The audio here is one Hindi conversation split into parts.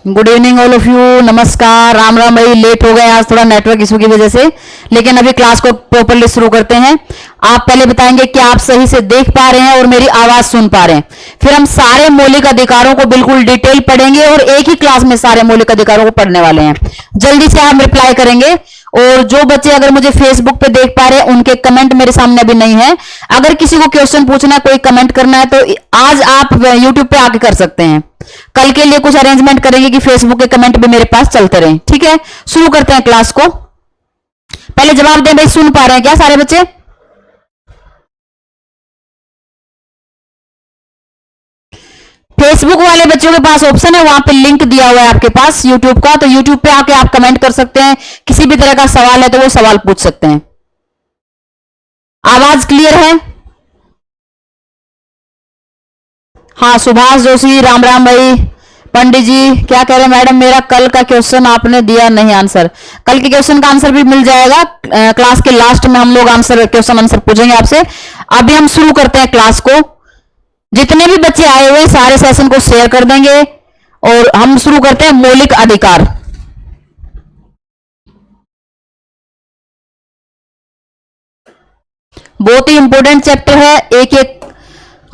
Good evening all of you. नमस्कार, राम राम भाई। लेट हो गए आज थोड़ा नेटवर्क इशू की वजह से, लेकिन अभी क्लास को प्रॉपरली शुरू करते हैं। आप पहले बताएंगे कि आप सही से देख पा रहे हैं और मेरी आवाज सुन पा रहे हैं। फिर हम सारे मौलिक अधिकारों को बिल्कुल डिटेल पढ़ेंगे और एक ही क्लास में सारे मौलिक अधिकारों को पढ़ने वाले हैं। जल्दी से आप रिप्लाई करेंगे। और जो बच्चे अगर मुझे फेसबुक पे देख पा रहे हैं उनके कमेंट मेरे सामने अभी नहीं है। अगर किसी को क्वेश्चन पूछना है, कोई कमेंट करना है, तो आज आप यूट्यूब पे आके कर सकते हैं। कल के लिए कुछ अरेंजमेंट करेंगे कि फेसबुक के कमेंट भी मेरे पास चलते रहें। ठीक है, शुरू करते हैं क्लास को। पहले जवाब दें भाई, सुन पा रहे हैं क्या सारे बच्चे? फेसबुक वाले बच्चों के पास ऑप्शन है, वहां पे लिंक दिया हुआ है आपके पास यूट्यूब का, तो यूट्यूब पे आके आप कमेंट कर सकते हैं। किसी भी तरह का सवाल है तो वो सवाल पूछ सकते हैं। आवाज क्लियर है? हाँ, सुभाष जोशी, राम राम भाई। पंडित जी क्या कह रहे हैं? मैडम मेरा कल का क्वेश्चन आपने दिया नहीं आंसर। कल के क्वेश्चन का आंसर भी मिल जाएगा। क्लास के लास्ट में हम लोग क्वेश्चन आंसर पूछेंगे आपसे। अभी हम शुरू करते हैं क्लास को। जितने भी बच्चे आए हुए सारे सेशन को शेयर कर देंगे और हम शुरू करते हैं मौलिक अधिकार। बहुत ही इंपॉर्टेंट चैप्टर है। एक एक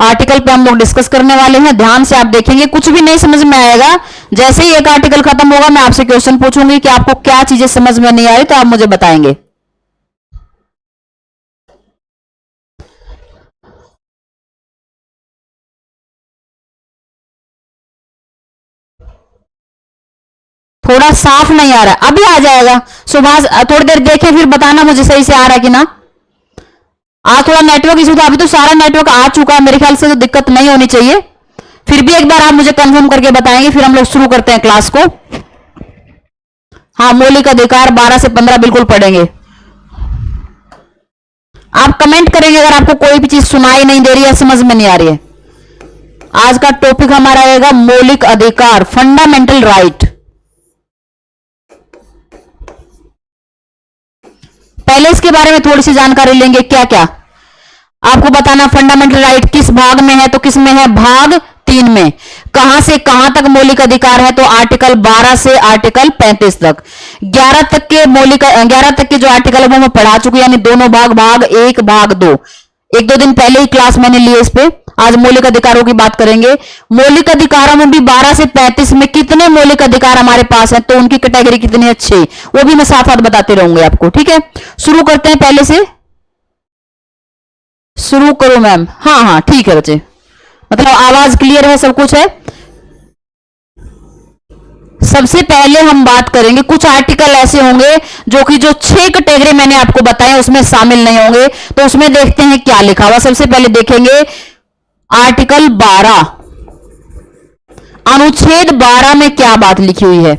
आर्टिकल पे हम लोग डिस्कस करने वाले हैं। ध्यान से आप देखेंगे, कुछ भी नहीं समझ में आएगा। जैसे ही एक आर्टिकल खत्म होगा मैं आपसे क्वेश्चन पूछूंगी कि आपको क्या चीजें समझ में नहीं आ रही, तो आप मुझे बताएंगे। थोड़ा साफ नहीं आ रहा, अभी आ जाएगा। सुभाष थोड़ी देर देखें फिर बताना मुझे सही से आ रहा है कि ना। आज थोड़ा नेटवर्क इशू था, अभी तो सारा नेटवर्क आ चुका है मेरे ख्याल से, तो दिक्कत नहीं होनी चाहिए। फिर भी एक बार आप मुझे कंफर्म करके बताएंगे, फिर हम लोग शुरू करते हैं क्लास को। हाँ, मौलिक अधिकार 12 से 15 बिल्कुल पढ़ेंगे। आप कमेंट करेंगे अगर आपको कोई भी चीज सुनाई नहीं दे रही है, समझ में नहीं आ रही है। आज का टॉपिक हमारा रहेगा मौलिक अधिकार, फंडामेंटल राइट। पहले इसके बारे में थोड़ी सी जानकारी लेंगे। क्या क्या आपको बताना, फंडामेंटल राइट किस भाग में है, तो किस में है? भाग 3 में। कहां से कहां तक मौलिक अधिकार है? तो आर्टिकल 12 से आर्टिकल 35 तक। 11 तक के जो आर्टिकल है वो मैं पढ़ा चुकी, यानी दोनों भाग, भाग 1 भाग 2। 1-2 दिन पहले ही क्लास मैंने ली इस पे। आज मौलिक अधिकारों की बात करेंगे। मौलिक अधिकारों में भी 12 से 35 में कितने मौलिक अधिकार हमारे पास है, तो उनकी कैटेगरी कितनी अच्छी, वो भी मैं साथ साथ बताते रहूंगी आपको। ठीक है, शुरू करते हैं। पहले से शुरू करो मैम। हाँ हाँ ठीक है बच्चे, मतलब आवाज क्लियर है, सब कुछ है। सबसे पहले हम बात करेंगे, कुछ आर्टिकल ऐसे होंगे जो कि जो 6 कैटेगरी मैंने आपको बताया उसमें शामिल नहीं होंगे, तो उसमें देखते हैं क्या लिखा हुआ। सबसे पहले देखेंगे आर्टिकल 12, अनुच्छेद 12 में क्या बात लिखी हुई है।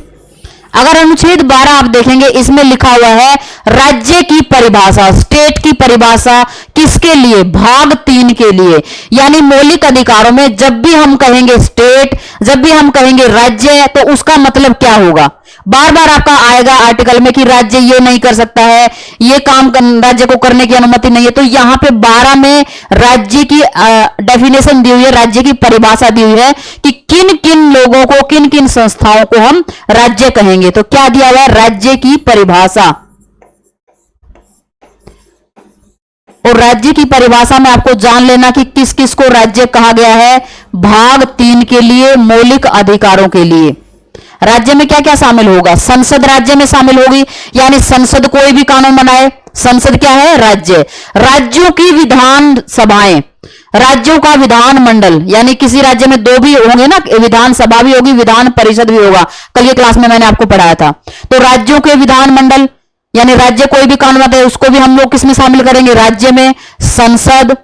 अगर अनुच्छेद 12 आप देखेंगे, इसमें लिखा हुआ है राज्य की परिभाषा, स्टेट की परिभाषा किसके लिए? भाग 3 के लिए। यानी मौलिक अधिकारों में जब भी हम कहेंगे स्टेट, जब भी हम कहेंगे राज्य, तो उसका मतलब क्या होगा? बार बार आपका आएगा आर्टिकल में कि राज्य ये नहीं कर सकता है, ये काम राज्य को करने की अनुमति नहीं है। तो यहां पे 12 में राज्य की डेफिनेशन दी हुई है, राज्य की परिभाषा दी हुई है कि किन किन लोगों को, किन किन संस्थाओं को हम राज्य कहेंगे। तो क्या दिया हुआ है? राज्य की परिभाषा। और राज्य की परिभाषा में आपको जान लेना कि किस किस को राज्य कहा गया है। भाग 3 के लिए, मौलिक अधिकारों के लिए राज्य में क्या क्या शामिल होगा? संसद राज्य में शामिल होगी, यानी संसद कोई भी कानून बनाए। संसद क्या है? राज्य। राज्यों की विधान सभाएं, राज्यों का विधान मंडल, यानी किसी राज्य में 2 भी होंगे ना, विधान सभा भी होगी, विधान परिषद भी होगा। कल की क्लास में मैंने आपको पढ़ाया था। तो राज्यों के विधान मंडल, यानी राज्य कोई भी कानून बनाते हैं उसको भी हम लोग किसमें शामिल करेंगे? राज्य में। संसद,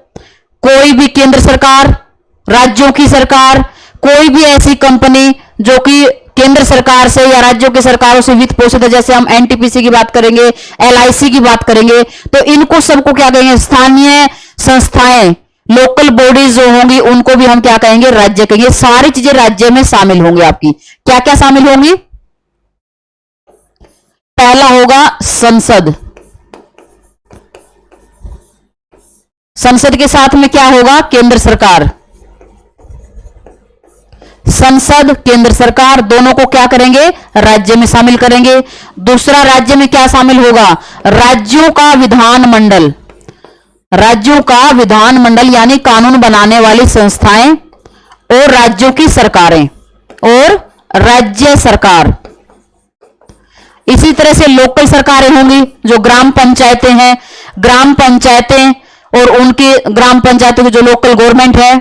कोई भी केंद्र सरकार, राज्यों की सरकार, कोई भी ऐसी कंपनी जो कि केंद्र सरकार से या राज्यों की सरकारों से वित्त पोषित है, जैसे हम एनटीपीसी की बात करेंगे, एलआईसी की बात करेंगे, तो इनको सबको क्या कहेंगे? स्थानीय संस्थाएं, लोकल बॉडीज जो होंगी उनको भी हम क्या कहेंगे? राज्य कहेंगे। सारी चीजें राज्य में शामिल होंगी। आपकी क्या क्या शामिल होंगी? पहला होगा संसद। संसद के साथ में क्या होगा? केंद्र सरकार। संसद केंद्र सरकार दोनों को क्या करेंगे, राज्य में शामिल करेंगे। दूसरा, राज्य में क्या शामिल होगा, राज्यों का विधानमंडल, राज्यों का विधानमंडल यानी कानून बनाने वाली संस्थाएं और राज्यों की सरकारें और राज्य सरकार। इसी तरह से लोकल सरकारें होंगी जो ग्राम पंचायतें हैं, ग्राम पंचायतें और उनकी ग्राम पंचायतों की जो लोकल गवर्नमेंट है,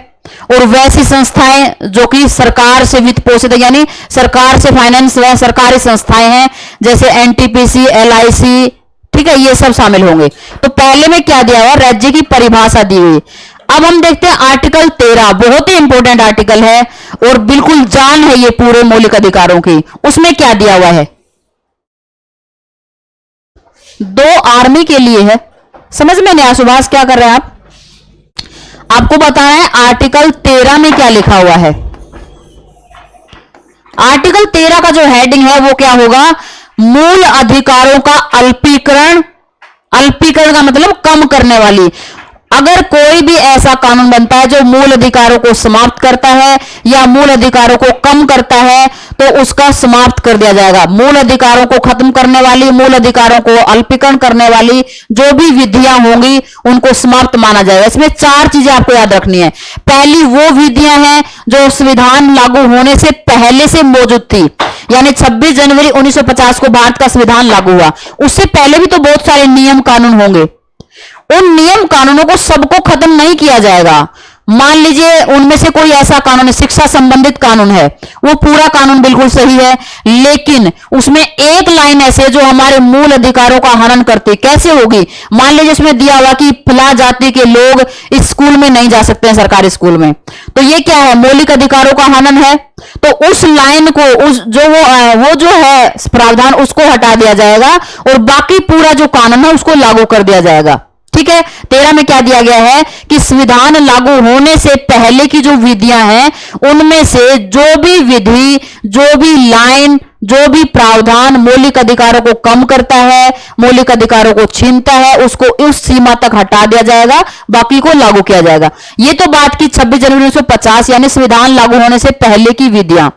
और वैसी संस्थाएं जो कि सरकार से वित्त पोषित है यानी सरकार से फाइनेंस व सरकारी संस्थाएं हैं जैसे एनटीपीसी, एलआईसी, ठीक है, ये सब शामिल होंगे। तो पहले में क्या दिया हुआ, राज्य की परिभाषा दी हुई। अब हम देखते हैं आर्टिकल 13, बहुत ही इंपॉर्टेंट आर्टिकल है और बिल्कुल जान है ये पूरे मौलिक अधिकारों की। उसमें क्या दिया हुआ है, 2 आर्मी के लिए है। समझ में नहीं आया सुभाष, क्या कर रहे हैं आप? आपको बताना है आर्टिकल 13 में क्या लिखा हुआ है। आर्टिकल 13 का जो हेडिंग है वो क्या होगा, मूल अधिकारों का अल्पीकरण। अल्पीकरण का मतलब कम करने वाली। अगर कोई भी ऐसा कानून बनता है जो मूल अधिकारों को समाप्त करता है या मूल अधिकारों को कम करता है तो उसका समाप्त कर दिया जाएगा। मूल अधिकारों को खत्म करने वाली, मूल अधिकारों को अल्पीकरण करने वाली जो भी विधियां होंगी उनको समाप्त माना जाएगा। इसमें 4 चीजें आपको याद रखनी है। पहली वो विधियां हैं जो संविधान लागू होने से पहले से मौजूद थी, यानी 26 जनवरी 1950 को भारत का संविधान लागू हुआ, उससे पहले भी तो बहुत सारे नियम कानून होंगे। उन नियम कानूनों को सबको खत्म नहीं किया जाएगा। मान लीजिए उनमें से कोई ऐसा कानून है, शिक्षा संबंधित कानून है, वो पूरा कानून बिल्कुल सही है, लेकिन उसमें एक लाइन ऐसे जो हमारे मूल अधिकारों का हनन करती, कैसे होगी? मान लीजिए उसमें दिया हुआ कि फला जाति के लोग इस स्कूल में नहीं जा सकते हैं, सरकारी स्कूल में, तो ये क्या है, मौलिक अधिकारों का हनन है। तो उस लाइन को, उस वो जो है प्रावधान, उसको हटा दिया जाएगा और बाकी पूरा जो कानून है उसको लागू कर दिया जाएगा। ठीक है। 13 में क्या दिया गया है कि संविधान लागू होने से पहले की जो विधियां हैं उनमें से जो भी विधि, जो भी लाइन, जो भी प्रावधान मौलिक अधिकारों को कम करता है, मौलिक अधिकारों को छीनता है, उसको उस सीमा तक हटा दिया जाएगा, बाकी को लागू किया जाएगा। ये तो बात की 26 जनवरी 1950 यानी संविधान लागू होने से पहले की विधियां।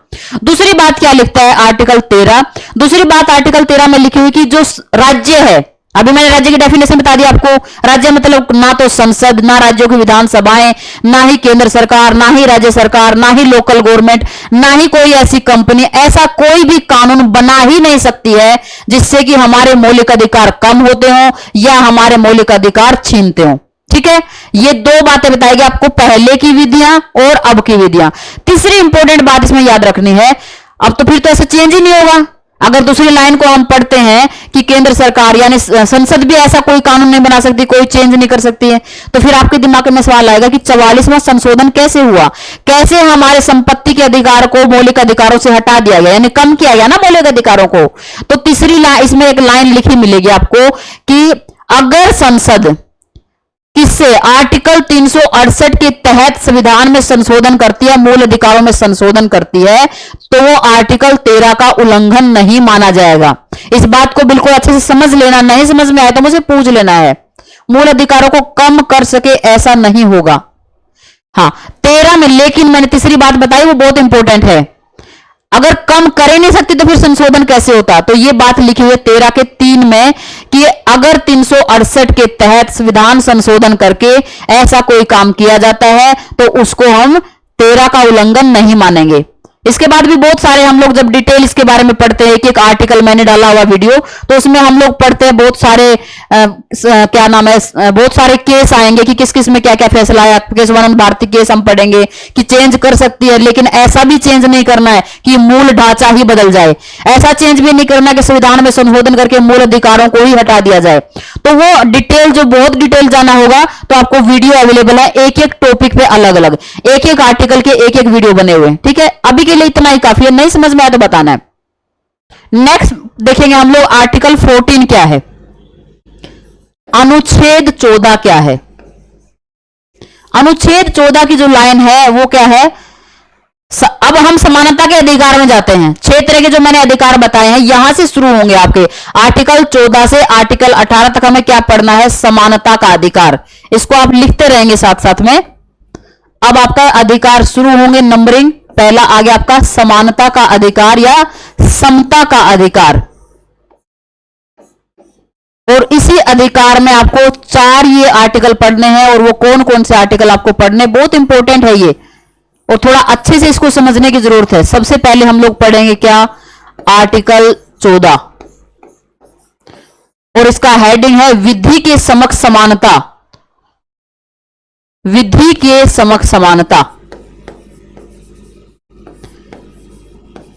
दूसरी बात क्या लिखता है आर्टिकल 13? दूसरी बात आर्टिकल 13 में लिखी हुई कि जो राज्य है, अभी मैंने राज्य की डेफिनेशन बता दी आपको। राज्य मतलब ना तो संसद, ना राज्यों की विधानसभाएं, ना ही केंद्र सरकार, ना ही राज्य सरकार, ना ही लोकल गवर्नमेंट, ना ही कोई ऐसी कंपनी, ऐसा कोई भी कानून बना ही नहीं सकती है जिससे कि हमारे मौलिक अधिकार कम होते हों या हमारे मौलिक अधिकार छीनते हों। ठीक है, ये 2 बातें बताएगी आपको, पहले की विधियां और अब की विधियां। तीसरी इंपॉर्टेंट बात इसमें याद रखनी है, अब तो फिर तो ऐसा चेंज ही नहीं होगा। अगर दूसरी लाइन को हम पढ़ते हैं कि केंद्र सरकार यानी संसद भी ऐसा कोई कानून नहीं बना सकती, कोई चेंज नहीं कर सकती है, तो फिर आपके दिमाग में सवाल आएगा कि 44वां संशोधन कैसे हुआ, कैसे हमारे संपत्ति के अधिकार को मौलिक अधिकारों से हटा दिया गया, यानी कम किया गया ना मौलिक अधिकारों को। तो तीसरी लाइन, इसमें एक लाइन लिखी मिलेगी आपको कि अगर संसद किससे, आर्टिकल 368 के तहत संविधान में संशोधन करती है, मूल अधिकारों में संशोधन करती है, तो वो आर्टिकल 13 का उल्लंघन नहीं माना जाएगा। इस बात को बिल्कुल अच्छे से समझ लेना, नहीं समझ में आया तो मुझे पूछ लेना है। मूल अधिकारों को कम कर सके ऐसा नहीं होगा। हाँ, 13 में लेकिन मैंने तीसरी बात बताई वो बहुत इंपॉर्टेंट है, अगर कम कर ही नहीं सकती तो फिर संशोधन कैसे होता? तो ये बात लिखी हुई है 13 के 3 में कि अगर 368 के तहत संविधान संशोधन करके ऐसा कोई काम किया जाता है तो उसको हम 13 का उल्लंघन नहीं मानेंगे। इसके बाद भी बहुत सारे हम लोग जब डिटेल इसके बारे में पढ़ते हैं, एक आर्टिकल मैंने डाला हुआ वीडियो, तो उसमें हम लोग पढ़ते हैं बहुत सारे क्या नाम है, बहुत सारे केस आएंगे कि किस किस में क्या क्या फैसला आया। केशवानंद भारती केस हम पढ़ेंगे कि चेंज कर सकती है, लेकिन ऐसा भी चेंज नहीं करना है कि मूल ढांचा ही बदल जाए, ऐसा चेंज भी नहीं करना कि संविधान में संशोधन करके मूल अधिकारों को ही हटा दिया जाए। तो वो डिटेल, जो बहुत डिटेल जाना होगा तो आपको वीडियो अवेलेबल है, एक एक टॉपिक पे अलग अलग, एक एक आर्टिकल के एक एक वीडियो बने हुए। ठीक है, अभी के लिए इतना ही काफी है, नहीं समझ में आया तो बताना है। नेक्स्ट देखेंगे हम लोग आर्टिकल 14 क्या है, अनुच्छेद 14 क्या है। अनुच्छेद 14 की जो लाइन है वो क्या है, अब हम समानता के अधिकार में जाते हैं। 6 तरह के जो मैंने अधिकार बताए हैं यहां से शुरू होंगे आपके। आर्टिकल 14 से आर्टिकल 18 तक हमें क्या पढ़ना है, समानता का अधिकार। इसको आप लिखते रहेंगे साथ साथ में। अब आपका अधिकार शुरू होंगे नंबरिंग पहला आ गया आपका समानता का अधिकार या समता का अधिकार। और इसी अधिकार में आपको 4 ये आर्टिकल पढ़ने हैं, और वो कौन कौन से आर्टिकल आपको पढ़ने, बहुत इंपॉर्टेंट है ये, और थोड़ा अच्छे से इसको समझने की जरूरत है। सबसे पहले हम लोग पढ़ेंगे क्या, आर्टिकल 14, और इसका हेडिंग है विधि के समक्ष समानता। विधि के समक्ष समानता,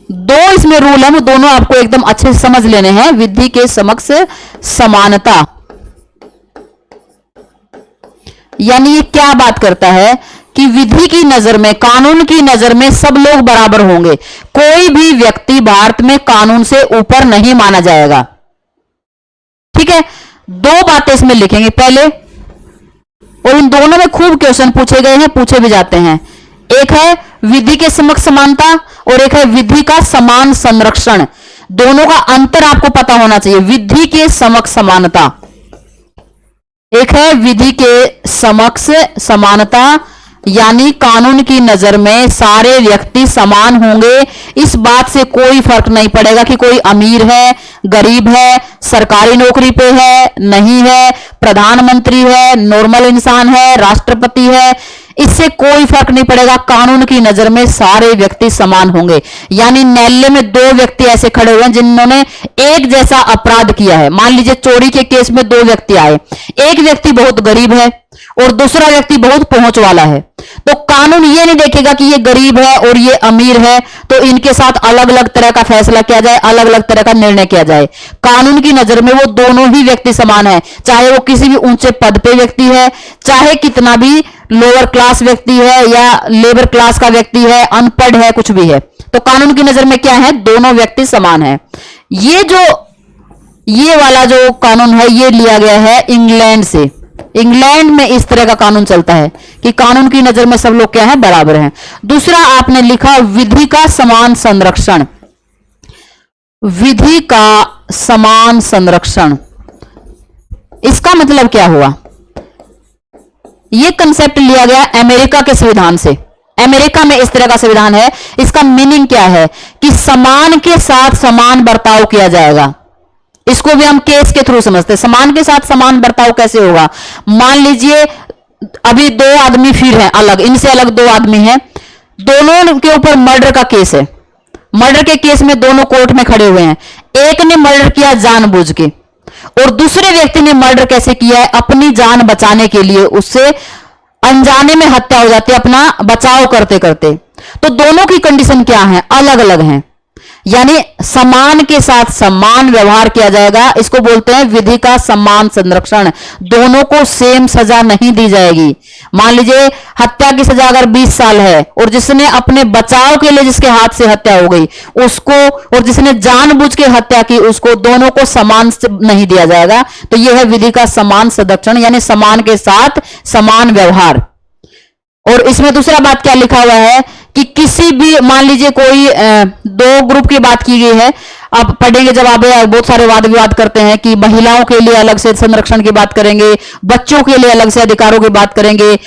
दो इसमें रूल है, वो दोनों आपको एकदम अच्छे से समझ लेने हैं। विधि के समक्ष समानता यानी ये क्या बात करता है कि विधि की नजर में, कानून की नजर में सब लोग बराबर होंगे। कोई भी व्यक्ति भारत में कानून से ऊपर नहीं माना जाएगा। ठीक है, दो बातें इसमें लिखेंगे पहले, और इन दोनों में खूब क्वेश्चन पूछे गए हैं, पूछे भी जाते हैं। एक है विधि के समक्ष समानता और एक है विधि का समान संरक्षण। दोनों का अंतर आपको पता होना चाहिए। विधि के समक्ष समानता, एक है विधि के समक्ष समानता यानी कानून की नजर में सारे व्यक्ति समान होंगे। इस बात से कोई फर्क नहीं पड़ेगा कि कोई अमीर है, गरीब है, सरकारी नौकरी पे है, नहीं है, प्रधानमंत्री है, नॉर्मल इंसान है, राष्ट्रपति है, इससे कोई फर्क नहीं पड़ेगा। कानून की नजर में सारे व्यक्ति समान होंगे। यानी न्यायालय में 2 व्यक्ति ऐसे खड़े हुए हैं जिन्होंने एक जैसा अपराध किया है। मान लीजिए चोरी के केस में 2 व्यक्ति आए, एक व्यक्ति बहुत गरीब है और दूसरा व्यक्ति बहुत पहुंच वाला है, तो कानून ये नहीं देखेगा कि ये गरीब है और ये अमीर है तो इनके साथ अलग अलग तरह का फैसला किया जाए, अलग अलग तरह का निर्णय किया जाए। कानून की नजर में वो दोनों ही व्यक्ति समान है, चाहे वो किसी भी ऊंचे पद पे व्यक्ति है, चाहे कितना भी लोअर क्लास व्यक्ति है या लेबर क्लास का व्यक्ति है, अनपढ़ है, कुछ भी है, तो कानून की नजर में क्या है, दोनों व्यक्ति समान है। ये वाला जो कानून है ये लिया गया है इंग्लैंड से। इंग्लैंड में इस तरह का कानून चलता है कि कानून की नजर में सब लोग क्या है, बराबर हैं। दूसरा आपने लिखा विधि का समान संरक्षण। विधि का समान संरक्षण, इसका मतलब क्या हुआ? यह कंसेप्ट लिया गया अमेरिका के संविधान से। अमेरिका में इस तरह का संविधान है। इसका मीनिंग क्या है कि समान के साथ समान बर्ताव किया जाएगा। इसको भी हम केस के थ्रू समझते हैं। समान के साथ समान बर्ताव कैसे होगा? मान लीजिए अभी 2 आदमी फिर हैं अलग, इनसे अलग 2 आदमी हैं, दोनों के ऊपर मर्डर का केस है। मर्डर के केस में दोनों कोर्ट में खड़े हुए हैं। एक ने मर्डर किया जानबूझ के और दूसरे व्यक्ति ने मर्डर कैसे किया है, अपनी जान बचाने के लिए। उससे अनजाने में हत्या हो जाती है अपना बचाव करते करते। तो दोनों की कंडीशन क्या है, अलग अलग हैं। यानी समान के साथ समान व्यवहार किया जाएगा। इसको बोलते हैं विधि का समान संरक्षण। दोनों को सेम सजा नहीं दी जाएगी। मान लीजिए हत्या की सजा अगर 20 साल है और जिसने अपने बचाव के लिए जिसके हाथ से हत्या हो गई उसको, और जिसने जानबूझ के हत्या की उसको, दोनों को समान नहीं दिया जाएगा। तो यह है विधि का समान संरक्षण, यानी समान के साथ समान व्यवहार। और इसमें दूसरा बात क्या लिखा हुआ है कि किसी भी, मान लीजिए कोई 2 ग्रुप की बात की गई है। आप पढ़ेंगे जब आप बहुत सारे वाद विवाद करते हैं कि महिलाओं के लिए अलग से संरक्षण की बात करेंगे, बच्चों के लिए अलग से अधिकारों की बात करेंगे,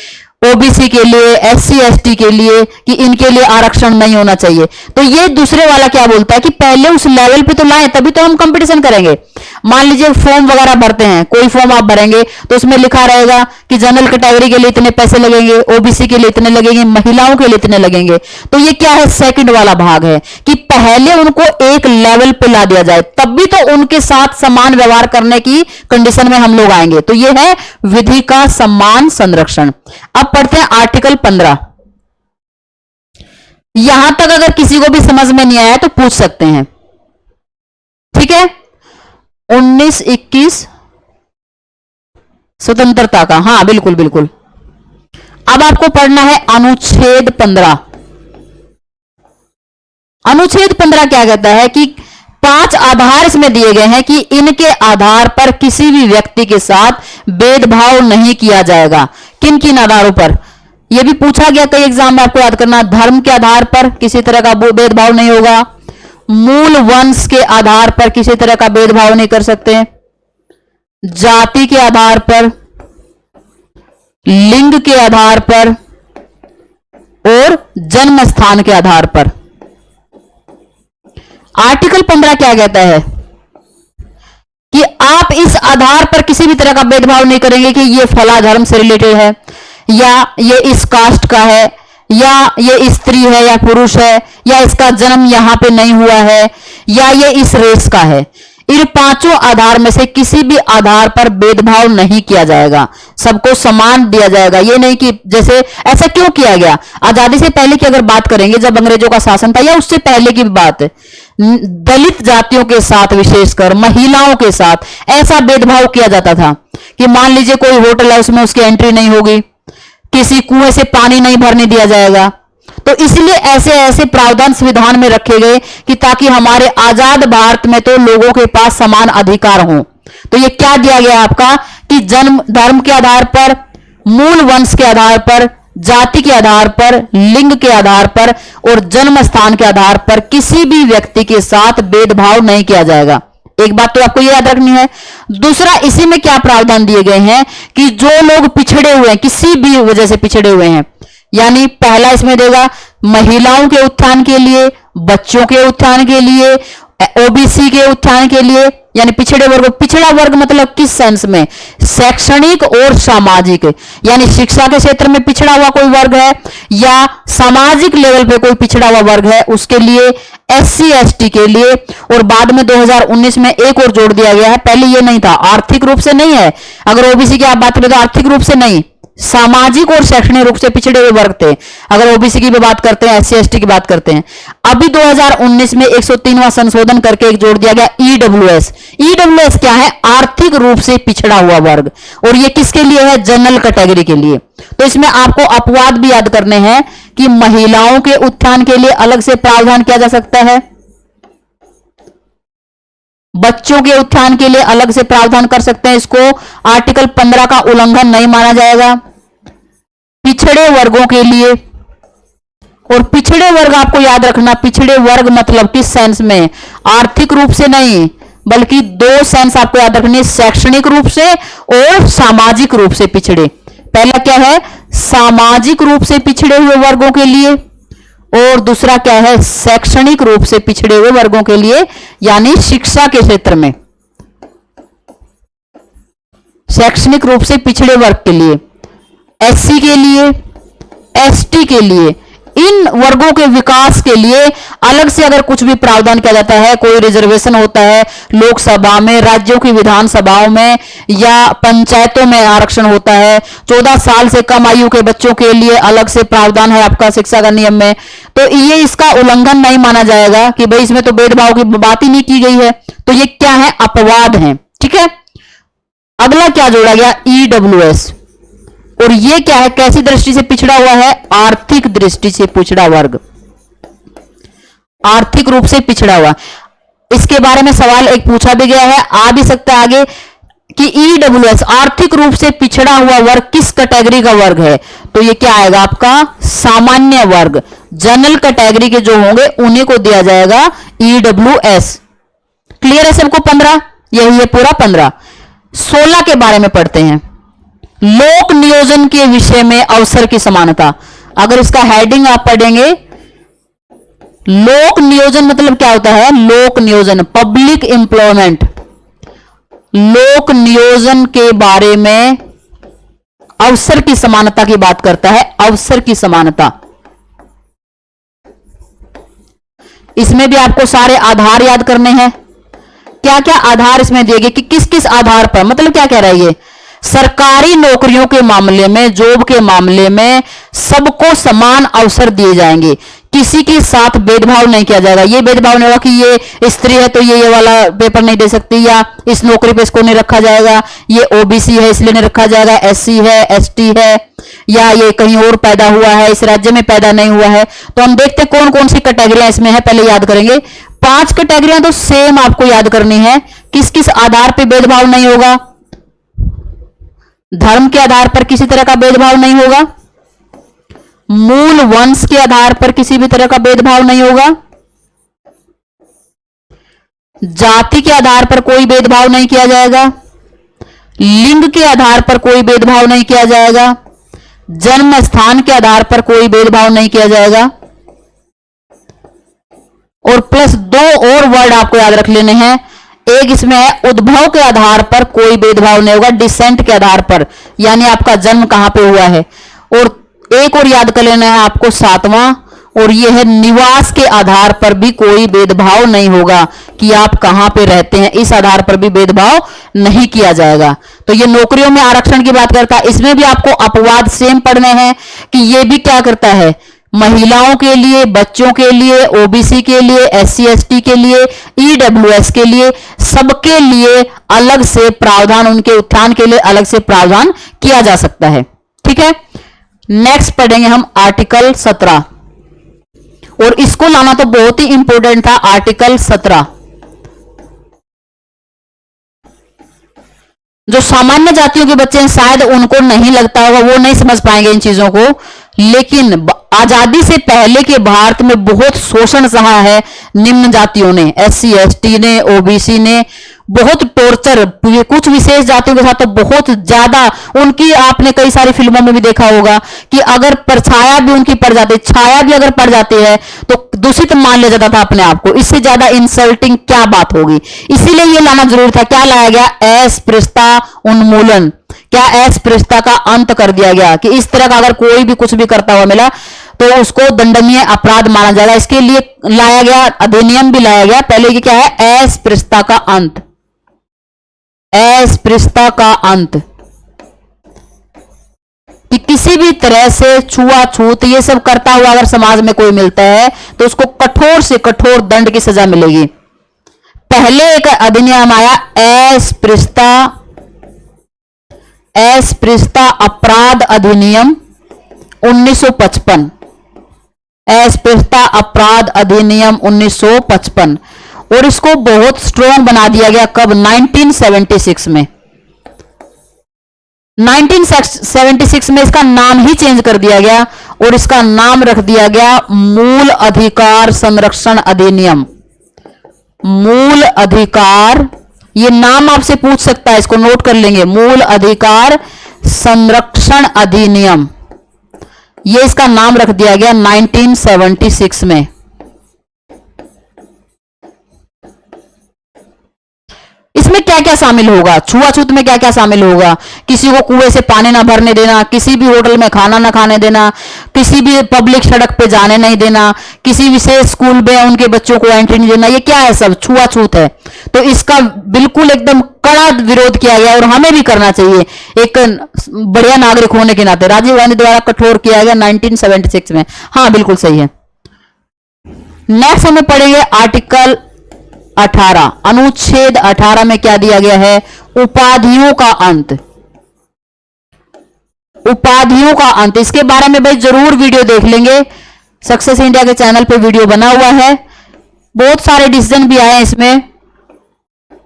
ओबीसी के लिए, एससी एसटी के लिए, कि इनके लिए आरक्षण नहीं होना चाहिए। तो ये दूसरे वाला क्या बोलता है कि पहले उस लेवल पे तो लाएं, तभी तो हम कंपटीशन करेंगे। मान लीजिए फॉर्म वगैरह भरते हैं, कोई फॉर्म आप भरेंगे तो उसमें लिखा रहेगा कि जनरल कैटेगरी के लिए इतने पैसे लगेंगे, ओबीसी के लिए इतने लगेंगे, महिलाओं के लिए इतने लगेंगे। तो ये क्या है, सेकंड वाला भाग है कि पहले उनको एक लेवल पे ला दिया जाए, तभी तो उनके साथ समान व्यवहार करने की कंडीशन में हम लोग आएंगे। तो ये है विधि का समान संरक्षण। अब पढ़ते हैं आर्टिकल 15। यहां तक अगर किसी को भी समझ में नहीं आया तो पूछ सकते हैं, ठीक है। 19-21 स्वतंत्रता का, हाँ बिल्कुल बिल्कुल। अब आपको पढ़ना है अनुच्छेद 15। अनुच्छेद 15 क्या कहता है कि 5 आधार इसमें दिए गए हैं कि इनके आधार पर किसी भी व्यक्ति के साथ भेदभाव नहीं किया जाएगा। किन किन आधारों पर? यह भी पूछा गया कई एग्जाम में, आपको याद करना। धर्म के आधार पर किसी तरह का भेदभाव नहीं होगा, मूल वंश के आधार पर किसी तरह का भेदभाव नहीं कर सकते, जाति के आधार पर, लिंग के आधार पर और जन्म स्थान के आधार पर। आर्टिकल 15 क्या कहता है कि आप इस आधार पर किसी भी तरह का भेदभाव नहीं करेंगे कि ये फला धर्म से रिलेटेड है, या ये इस कास्ट का है, या ये स्त्री है या पुरुष है, या इसका जन्म यहां पे नहीं हुआ है, या ये इस रेस का है। इन पांचों आधार में से किसी भी आधार पर भेदभाव नहीं किया जाएगा, सबको समान दिया जाएगा। ये नहीं कि जैसे ऐसा क्यों किया गया, आजादी से पहले की अगर बात करेंगे, जब अंग्रेजों का शासन था या उससे पहले की भी बात है, दलित जातियों के साथ, विशेषकर महिलाओं के साथ ऐसा भेदभाव किया जाता था कि मान लीजिए कोई होटल है, उसमें उसकी एंट्री नहीं होगी, किसी कुएं से पानी नहीं भरने दिया जाएगा। तो इसलिए ऐसे ऐसे प्रावधान संविधान में रखे गए कि ताकि हमारे आजाद भारत में तो लोगों के पास समान अधिकार हों। तो ये क्या दिया गया आपका कि जन्म धर्म के आधार पर, मूल वंश के आधार पर, जाति के आधार पर, लिंग के आधार पर और जन्म स्थान के आधार पर किसी भी व्यक्ति के साथ भेदभाव नहीं किया जाएगा। एक बात तो आपको याद रखनी है। दूसरा, इसी में क्या प्रावधान दिए गए हैं कि जो लोग पिछड़े हुए हैं, किसी भी वजह से पिछड़े हुए हैं, यानी पहला इसमें देगा महिलाओं के उत्थान के लिए, बच्चों के उत्थान के लिए, ओबीसी के उत्थान के लिए, यानी पिछड़े वर्ग। पिछड़ा वर्ग मतलब किस सेंस में, शैक्षणिक और सामाजिक, यानी शिक्षा के क्षेत्र में पिछड़ा हुआ कोई वर्ग है या सामाजिक लेवल पे कोई पिछड़ा हुआ वर्ग है, उसके लिए, एससी एसटी के लिए। और बाद में 2019 में एक और जोड़ दिया गया है, पहले ये नहीं था, आर्थिक रूप से नहीं है। अगर ओबीसी की आप बात करें तो आर्थिक रूप से नहीं, सामाजिक और शैक्षणिक रूप से पिछड़े हुए वर्ग थे। अगर ओबीसी की भी बात करते हैं, एससी एसटी की बात करते हैं। अभी 2019 में 103वां संशोधन करके एक जोड़ दिया गया ईडब्ल्यूएस। ईडब्ल्यूएस क्या है, आर्थिक रूप से पिछड़ा हुआ वर्ग, और ये किसके लिए है, जनरल कैटेगरी के लिए। तो इसमें आपको अपवाद भी याद करने हैं कि महिलाओं के उत्थान के लिए अलग से प्रावधान किया जा सकता है, बच्चों के उत्थान के लिए अलग से प्रावधान कर सकते हैं, इसको आर्टिकल 15 का उल्लंघन नहीं माना जाएगा। पिछड़े वर्गों के लिए, और पिछड़े वर्ग आपको याद रखना, पिछड़े वर्ग मतलब किस सेंस में, आर्थिक रूप से नहीं, बल्कि दो सेंस आपको याद रखने, शैक्षणिक रूप से और सामाजिक रूप से पिछड़े। पहला क्या है, सामाजिक रूप से पिछड़े हुए वर्गों के लिए, और दूसरा क्या है, शैक्षणिक रूप से पिछड़े हुए वर्गों के लिए, यानी शिक्षा के क्षेत्र में शैक्षणिक रूप से पिछड़े वर्ग के लिए, एससी के लिए, एसटी के लिए, इन वर्गों के विकास के लिए अलग से अगर कुछ भी प्रावधान किया जाता है, कोई रिजर्वेशन होता है लोकसभा में, राज्यों की विधानसभाओं में या पंचायतों में आरक्षण होता है, 14 साल से कम आयु के बच्चों के लिए अलग से प्रावधान है आपका शिक्षा का नियम में, तो ये इसका उल्लंघन नहीं माना जाएगा कि भाई इसमें तो भेदभाव की बात ही नहीं की गई है। तो ये क्या है, अपवाद है। ठीक है, अगला क्या जोड़ा गया, ईडब्ल्यूएस। और ये क्या है, कैसी दृष्टि से पिछड़ा हुआ है, आर्थिक दृष्टि से पिछड़ा वर्ग, आर्थिक रूप से पिछड़ा हुआ। इसके बारे में सवाल एक पूछा भी गया है, आ भी सकता है आगे, कि ईडब्ल्यूएस आर्थिक रूप से पिछड़ा हुआ वर्ग किस कैटेगरी का वर्ग है। तो ये क्या आएगा आपका, सामान्य वर्ग, जनरल कैटेगरी के जो होंगे उन्हीं को दिया जाएगा ईडब्ल्यूएस। क्लियर है सबको 15, यही है पूरा 15। 16 के बारे में पढ़ते हैं, लोक नियोजन के विषय में अवसर की समानता। अगर इसका हेडिंग आप पढ़ेंगे, लोक नियोजन मतलब क्या होता है, लोक नियोजन पब्लिक एम्प्लॉयमेंट, लोक नियोजन के बारे में अवसर की समानता की बात करता है, अवसर की समानता। इसमें भी आपको सारे आधार याद करने हैं, क्या क्या आधार इसमें दिए गए कि किस किस आधार पर, मतलब क्या कह रहा है ये, सरकारी नौकरियों के मामले में, जॉब के मामले में सबको समान अवसर दिए जाएंगे, किसी के साथ भेदभाव नहीं किया जाएगा। ये भेदभाव नहीं होगा कि ये स्त्री है तो ये वाला पेपर नहीं दे सकती, या इस नौकरी पे इसको नहीं रखा जाएगा, ये ओबीसी है इसलिए नहीं रखा जाएगा, एससी है, एसटी है, या ये कहीं और पैदा हुआ है, इस राज्य में पैदा नहीं हुआ है। तो हम देखते हैं कौन कौन सी कैटेगरियां इसमें है, पहले याद करेंगे। 5 कैटेगरियां तो सेम आपको याद करनी है, किस किस आधार पर भेदभाव नहीं होगा, धर्म के आधार पर किसी तरह का भेदभाव नहीं होगा, मूल वंश के आधार पर किसी भी तरह का भेदभाव नहीं होगा, जाति के आधार पर कोई भेदभाव नहीं किया जाएगा, लिंग के आधार पर कोई भेदभाव नहीं किया जाएगा, जन्म स्थान के आधार पर कोई भेदभाव नहीं किया जाएगा। और प्लस दो और वर्ड आपको याद रख लेने हैं। एक इसमें है उद्भव के आधार पर कोई भेदभाव नहीं होगा, डिसेंट के आधार पर, यानी आपका जन्म कहां पे हुआ है। और एक और याद कर लेना है आपको, सातवां, और यह है निवास के आधार पर भी कोई भेदभाव नहीं होगा कि आप कहां पे रहते हैं, इस आधार पर भी भेदभाव नहीं किया जाएगा। तो ये नौकरियों में आरक्षण की बात करता है। इसमें भी आपको अपवाद सेम पढ़ने हैं कि ये भी क्या करता है, महिलाओं के लिए, बच्चों के लिए, ओबीसी के लिए, एससी एसटी के लिए, ईडब्ल्यूएस के लिए, सबके लिए अलग से प्रावधान, उनके उत्थान के लिए अलग से प्रावधान किया जा सकता है। ठीक है, नेक्स्ट पढ़ेंगे हम आर्टिकल 17, और इसको लाना तो बहुत ही इंपॉर्टेंट था। आर्टिकल 17 जो सामान्य जातियों के बच्चे हैं शायद उनको नहीं लगता होगा, वो नहीं समझ पाएंगे इन चीजों को, लेकिन आजादी से पहले के भारत में बहुत शोषण सहा है निम्न जातियों ने, एससी एसटी ने, ओबीसी ने, बहुत टॉर्चर, कुछ विशेष जातियों के साथ तो बहुत ज्यादा। उनकी आपने कई सारी फिल्मों में भी देखा होगा कि अगर परछाया भी उनकी पड़ जाती, छाया भी अगर पड़ जाती है तो दूषित मान लिया जाता था अपने आप को। इससे ज्यादा इंसल्टिंग क्या बात होगी, इसीलिए ये लाना जरूरी था। क्या लाया गया, अस्पृश्यता उन्मूलन, क्या अस्पृश्यता का अंत कर दिया गया कि इस तरह का अगर कोई भी कुछ भी करता हुआ मिला तो उसको दंडनीय अपराध माना जाएगा। इसके लिए लाया गया अधिनियम भी लाया गया। पहले की क्या है, अस्पृश्यता का अंत, अस्पृश्यता का अंत, कि किसी भी तरह से छुआछूत ये सब करता हुआ अगर समाज में कोई मिलता है तो उसको कठोर से कठोर दंड की सजा मिलेगी। पहले एक अधिनियम आया अस्पृश्यता अपराध अधिनियम 1955, अस्पृश्यता अपराध अधिनियम 1955, और इसको बहुत स्ट्रॉन्ग बना दिया गया कब, 1976 में। 1976 में इसका नाम ही चेंज कर दिया गया और इसका नाम रख दिया गया मूल अधिकार संरक्षण अधिनियम। मूल अधिकार, ये नाम आपसे पूछ सकता है, इसको नोट कर लेंगे, मूल अधिकार संरक्षण अधिनियम, ये इसका नाम रख दिया गया 1976 में। इसमें क्या क्या शामिल होगा, छुआछूत में क्या क्या शामिल होगा, किसी को कुएं से पानी ना भरने देना, किसी भी होटल में खाना ना खाने देना, किसी भी पब्लिक सड़क पे जाने नहीं देना, किसी विशेष स्कूल में उनके बच्चों को एंट्री नहीं देना, ये क्या है, सब छुआछूत है। तो इसका बिल्कुल एकदम कड़ा विरोध किया गया और हमें भी करना चाहिए एक बढ़िया नागरिक होने के नाते। राजीव गांधी द्वारा कठोर किया गया 1976 में। हाँ बिल्कुल सही है। नेक्स्ट हमें पढ़ेंगे आर्टिकल 18, अनुच्छेद 18 में क्या दिया गया है, उपाधियों का अंत। उपाधियों का अंत, इसके बारे में भाई जरूर वीडियो देख लेंगे, सक्सेस इंडिया के चैनल पे वीडियो बना हुआ है। बहुत सारे डिसीजन भी आए इसमें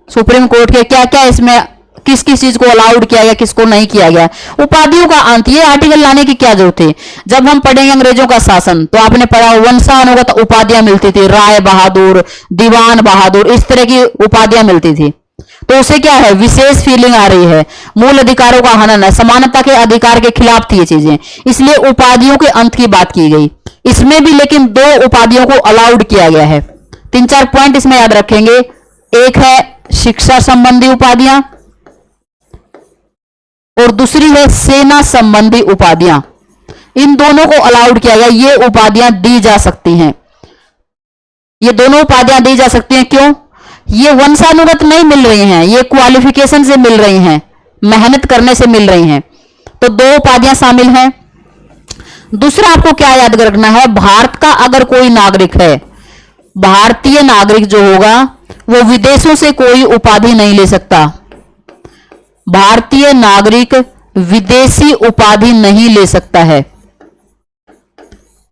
सुप्रीम कोर्ट के, क्या क्या इसमें किस किस चीज को अलाउड किया गया, किसको नहीं किया गया। उपाधियों का अंत, ये आर्टिकल लाने की क्या जरूरत है। जब हम पढ़ेंगे अंग्रेजों का शासन तो आपने पढ़ा वंशानुगत उपाधियां मिलती थी, राय बहादुर, दीवान बहादुर, इस तरह की उपाधियां मिलती थी। तो उसे क्या है, विशेष फीलिंग आ रही है, मूल अधिकारों का हनन है, समानता के अधिकार के खिलाफ थी ये चीजें, इसलिए उपाधियों के अंत की बात की गई। इसमें भी लेकिन 2 उपाधियों को अलाउड किया गया है। 3-4 पॉइंट इसमें याद रखेंगे। एक है शिक्षा संबंधी उपाधियां और दूसरी है सेना संबंधी उपाधियां। इन दोनों को अलाउड किया गया, ये उपाधियां दी जा सकती हैं, ये दोनों उपाधियां दी जा सकती हैं। क्यों, ये वंशानुगत नहीं मिल रही हैं, ये क्वालिफिकेशन से मिल रही हैं, मेहनत करने से मिल रही हैं। तो 2 उपाधियां शामिल हैं। दूसरा आपको क्या याद रखना है, भारत का अगर कोई नागरिक है, भारतीय नागरिक जो होगा वो विदेशों से कोई उपाधि नहीं ले सकता। भारतीय नागरिक विदेशी उपाधि नहीं ले सकता है,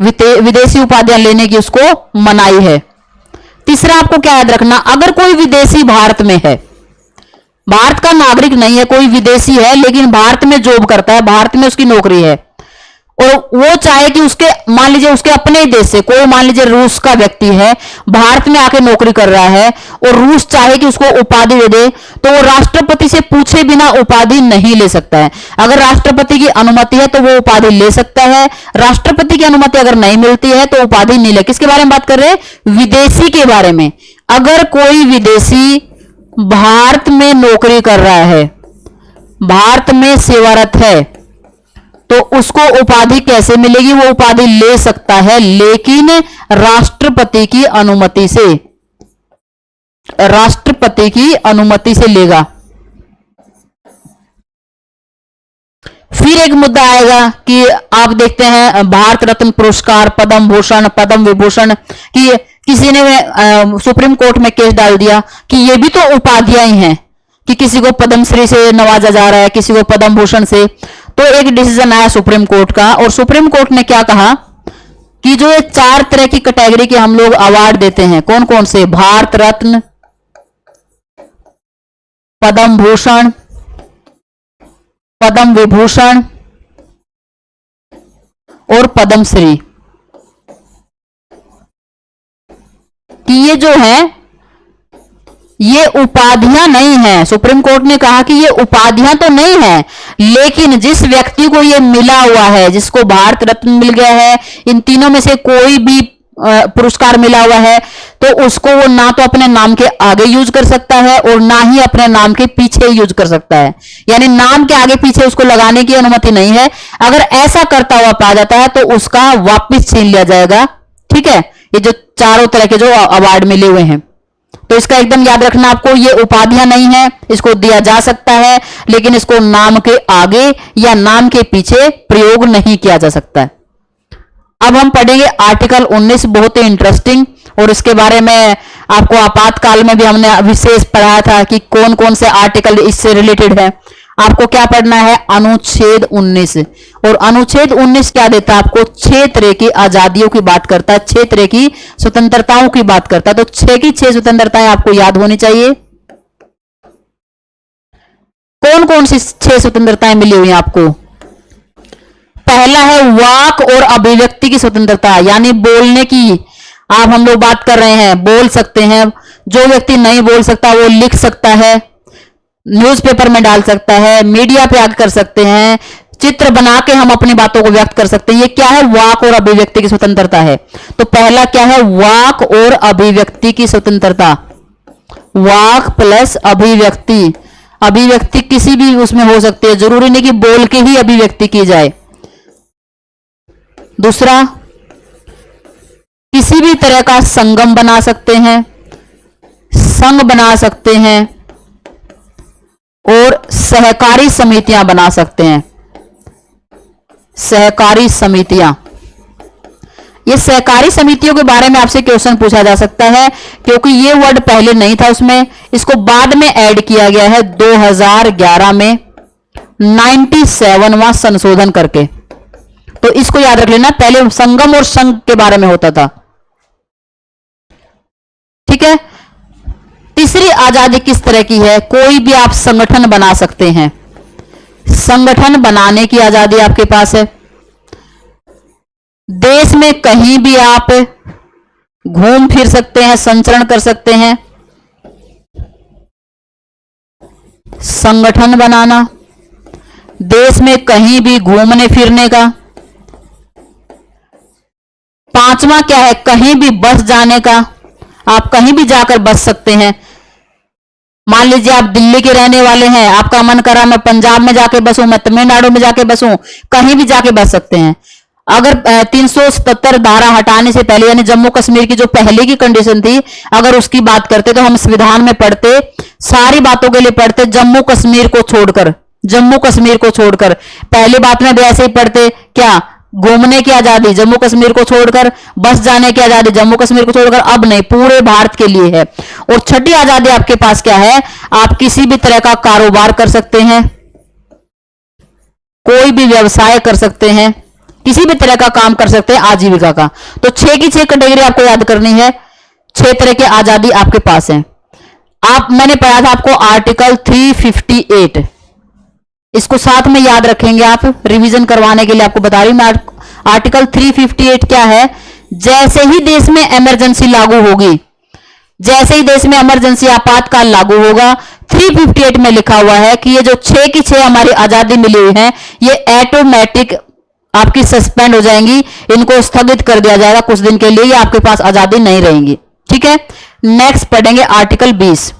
विदेशी उपाधियां लेने की उसको मनाही है। तीसरा आपको क्या याद रखना, अगर कोई विदेशी भारत में है, भारत का नागरिक नहीं है, कोई विदेशी है लेकिन भारत में जॉब करता है, भारत में उसकी नौकरी है, और वो चाहे कि उसके, मान लीजिए उसके अपने ही देश से कोई, मान लीजिए रूस का व्यक्ति है, भारत में आके नौकरी कर रहा है, और रूस चाहे कि उसको उपाधि दे दे, तो वो राष्ट्रपति से पूछे बिना उपाधि नहीं ले सकता है। अगर राष्ट्रपति की अनुमति है तो वो उपाधि ले सकता है, राष्ट्रपति की अनुमति अगर नहीं मिलती है तो उपाधि नहीं ले। किसके बारे में बात कर रहे हैं? विदेशी के बारे में। अगर कोई विदेशी भारत में नौकरी कर रहा है, भारत में सेवारत है, तो उसको उपाधि कैसे मिलेगी? वो उपाधि ले सकता है, लेकिन राष्ट्रपति की अनुमति से, राष्ट्रपति की अनुमति से लेगा। फिर एक मुद्दा आएगा कि आप देखते हैं भारत रत्न पुरस्कार, पद्म भूषण, पद्म विभूषण, कि किसी ने सुप्रीम कोर्ट में केस डाल दिया कि ये भी तो उपाधियां ही हैं, कि किसी को पद्मश्री से नवाजा जा रहा है, किसी को पद्म भूषण से। तो एक डिसीजन आया सुप्रीम कोर्ट का, और सुप्रीम कोर्ट ने क्या कहा कि जो ये 4 तरह की कैटेगरी के हम लोग अवार्ड देते हैं, कौन कौन से? भारत रत्न, पद्म भूषण, पद्म विभूषण और पद्मश्री, कि ये जो है ये उपाधियां नहीं है। सुप्रीम कोर्ट ने कहा कि ये उपाधियां तो नहीं है, लेकिन जिस व्यक्ति को ये मिला हुआ है, जिसको भारत रत्न मिल गया है, इन तीनों में से कोई भी पुरस्कार मिला हुआ है, तो उसको वो ना तो अपने नाम के आगे यूज कर सकता है और ना ही अपने नाम के पीछे यूज कर सकता है। यानी नाम के आगे पीछे उसको लगाने की अनुमति नहीं है। अगर ऐसा करता हुआ पाया जाता है तो उसका वापिस छीन लिया जाएगा। ठीक है, ये जो चारों तरह के जो अवार्ड मिले हुए हैं, तो इसका एकदम याद रखना आपको, ये उपाधियां नहीं है, इसको दिया जा सकता है, लेकिन इसको नाम के आगे या नाम के पीछे प्रयोग नहीं किया जा सकता है। अब हम पढ़ेंगे आर्टिकल 19, बहुत ही इंटरेस्टिंग, और इसके बारे में आपको आपातकाल में भी हमने विशेष पढ़ाया था कि कौन कौन से आर्टिकल इससे रिलेटेड है। आपको क्या पढ़ना है? अनुच्छेद 19। और अनुच्छेद 19 क्या देता है आपको? 6 तरह की आजादियों की बात करता है, 6 तरह की स्वतंत्रताओं की बात करता है। तो 6 की 6 स्वतंत्रताएं आपको याद होनी चाहिए। कौन कौन सी 6 स्वतंत्रताएं मिली हुई आपको? पहला है वाक और अभिव्यक्ति की स्वतंत्रता, यानी बोलने की। आप हम लोग बात कर रहे हैं, बोल सकते हैं। जो व्यक्ति नहीं बोल सकता वो लिख सकता है, न्यूज़पेपर में डाल सकता है, मीडिया पे आकर कर सकते हैं, चित्र बना के हम अपनी बातों को व्यक्त कर सकते हैं। ये क्या है? वाक और अभिव्यक्ति की स्वतंत्रता है। तो पहला क्या है? वाक और अभिव्यक्ति की स्वतंत्रता। वाक प्लस अभिव्यक्ति। अभिव्यक्ति किसी भी उसमें हो सकती है, जरूरी नहीं कि बोल के ही अभिव्यक्ति की जाए। दूसरा, किसी भी तरह का संगम बना सकते हैं, संघ बना सकते हैं, और सहकारी समितियां बना सकते हैं। सहकारी समितियां, ये सहकारी समितियों के बारे में आपसे क्वेश्चन पूछा जा सकता है, क्योंकि ये वर्ड पहले नहीं था उसमें, इसको बाद में ऐड किया गया है 2011 में 97वां संशोधन करके। तो इसको याद रख लेना, पहले संगम और संघ के बारे में होता था। ठीक है। तीसरी आजादी किस तरह की है? कोई भी आप संगठन बना सकते हैं, संगठन बनाने की आजादी आपके पास है। देश में कहीं भी आप घूम फिर सकते हैं, संचरण कर सकते हैं। संगठन बनाना, देश में कहीं भी घूमने फिरने का। पांचवा क्या है? कहीं भी बस जाने का, आप कहीं भी जाकर बस सकते हैं। मान लीजिए आप दिल्ली के रहने वाले हैं, आपका मन करा मैं पंजाब में जाके बसूं, मैं तमिलनाडु में जाके बसूं, कहीं भी जाके बस सकते हैं। अगर 377 धारा हटाने से पहले, यानी जम्मू कश्मीर की जो पहले की कंडीशन थी, अगर उसकी बात करते तो हम संविधान में पढ़ते, सारी बातों के लिए पढ़ते जम्मू कश्मीर को छोड़कर, जम्मू कश्मीर को छोड़कर। पहली बात में भी ऐसे ही पढ़ते, क्या? घूमने की आजादी जम्मू कश्मीर को छोड़कर, बस जाने की आजादी जम्मू कश्मीर को छोड़कर। अब नहीं, पूरे भारत के लिए है। और छठी आजादी आपके पास क्या है? आप किसी भी तरह का कारोबार कर सकते हैं, कोई भी व्यवसाय कर सकते हैं, किसी भी तरह का काम कर सकते हैं आजीविका का। तो 6 की 6 कैटेगरी आपको याद करनी है, 6 तरह की आजादी आपके पास है। मैंने पढ़ा था आपको आर्टिकल 358, इसको साथ में याद रखेंगे आप, रिवीजन करवाने के लिए आपको बता रही हूं मैं। आर्टिकल 358 क्या है? जैसे ही देश में इमरजेंसी लागू होगी, जैसे ही देश में इमरजेंसी आपातकाल लागू होगा, 358 में लिखा हुआ है कि ये जो 6 की 6 हमारी आजादी मिली हुई है, ये ऑटोमेटिक आपकी सस्पेंड हो जाएंगी, इनको स्थगित कर दिया जाएगा कुछ दिन के लिए, ये आपके पास आजादी नहीं रहेंगी। ठीक है, नेक्स्ट पढ़ेंगे आर्टिकल 20।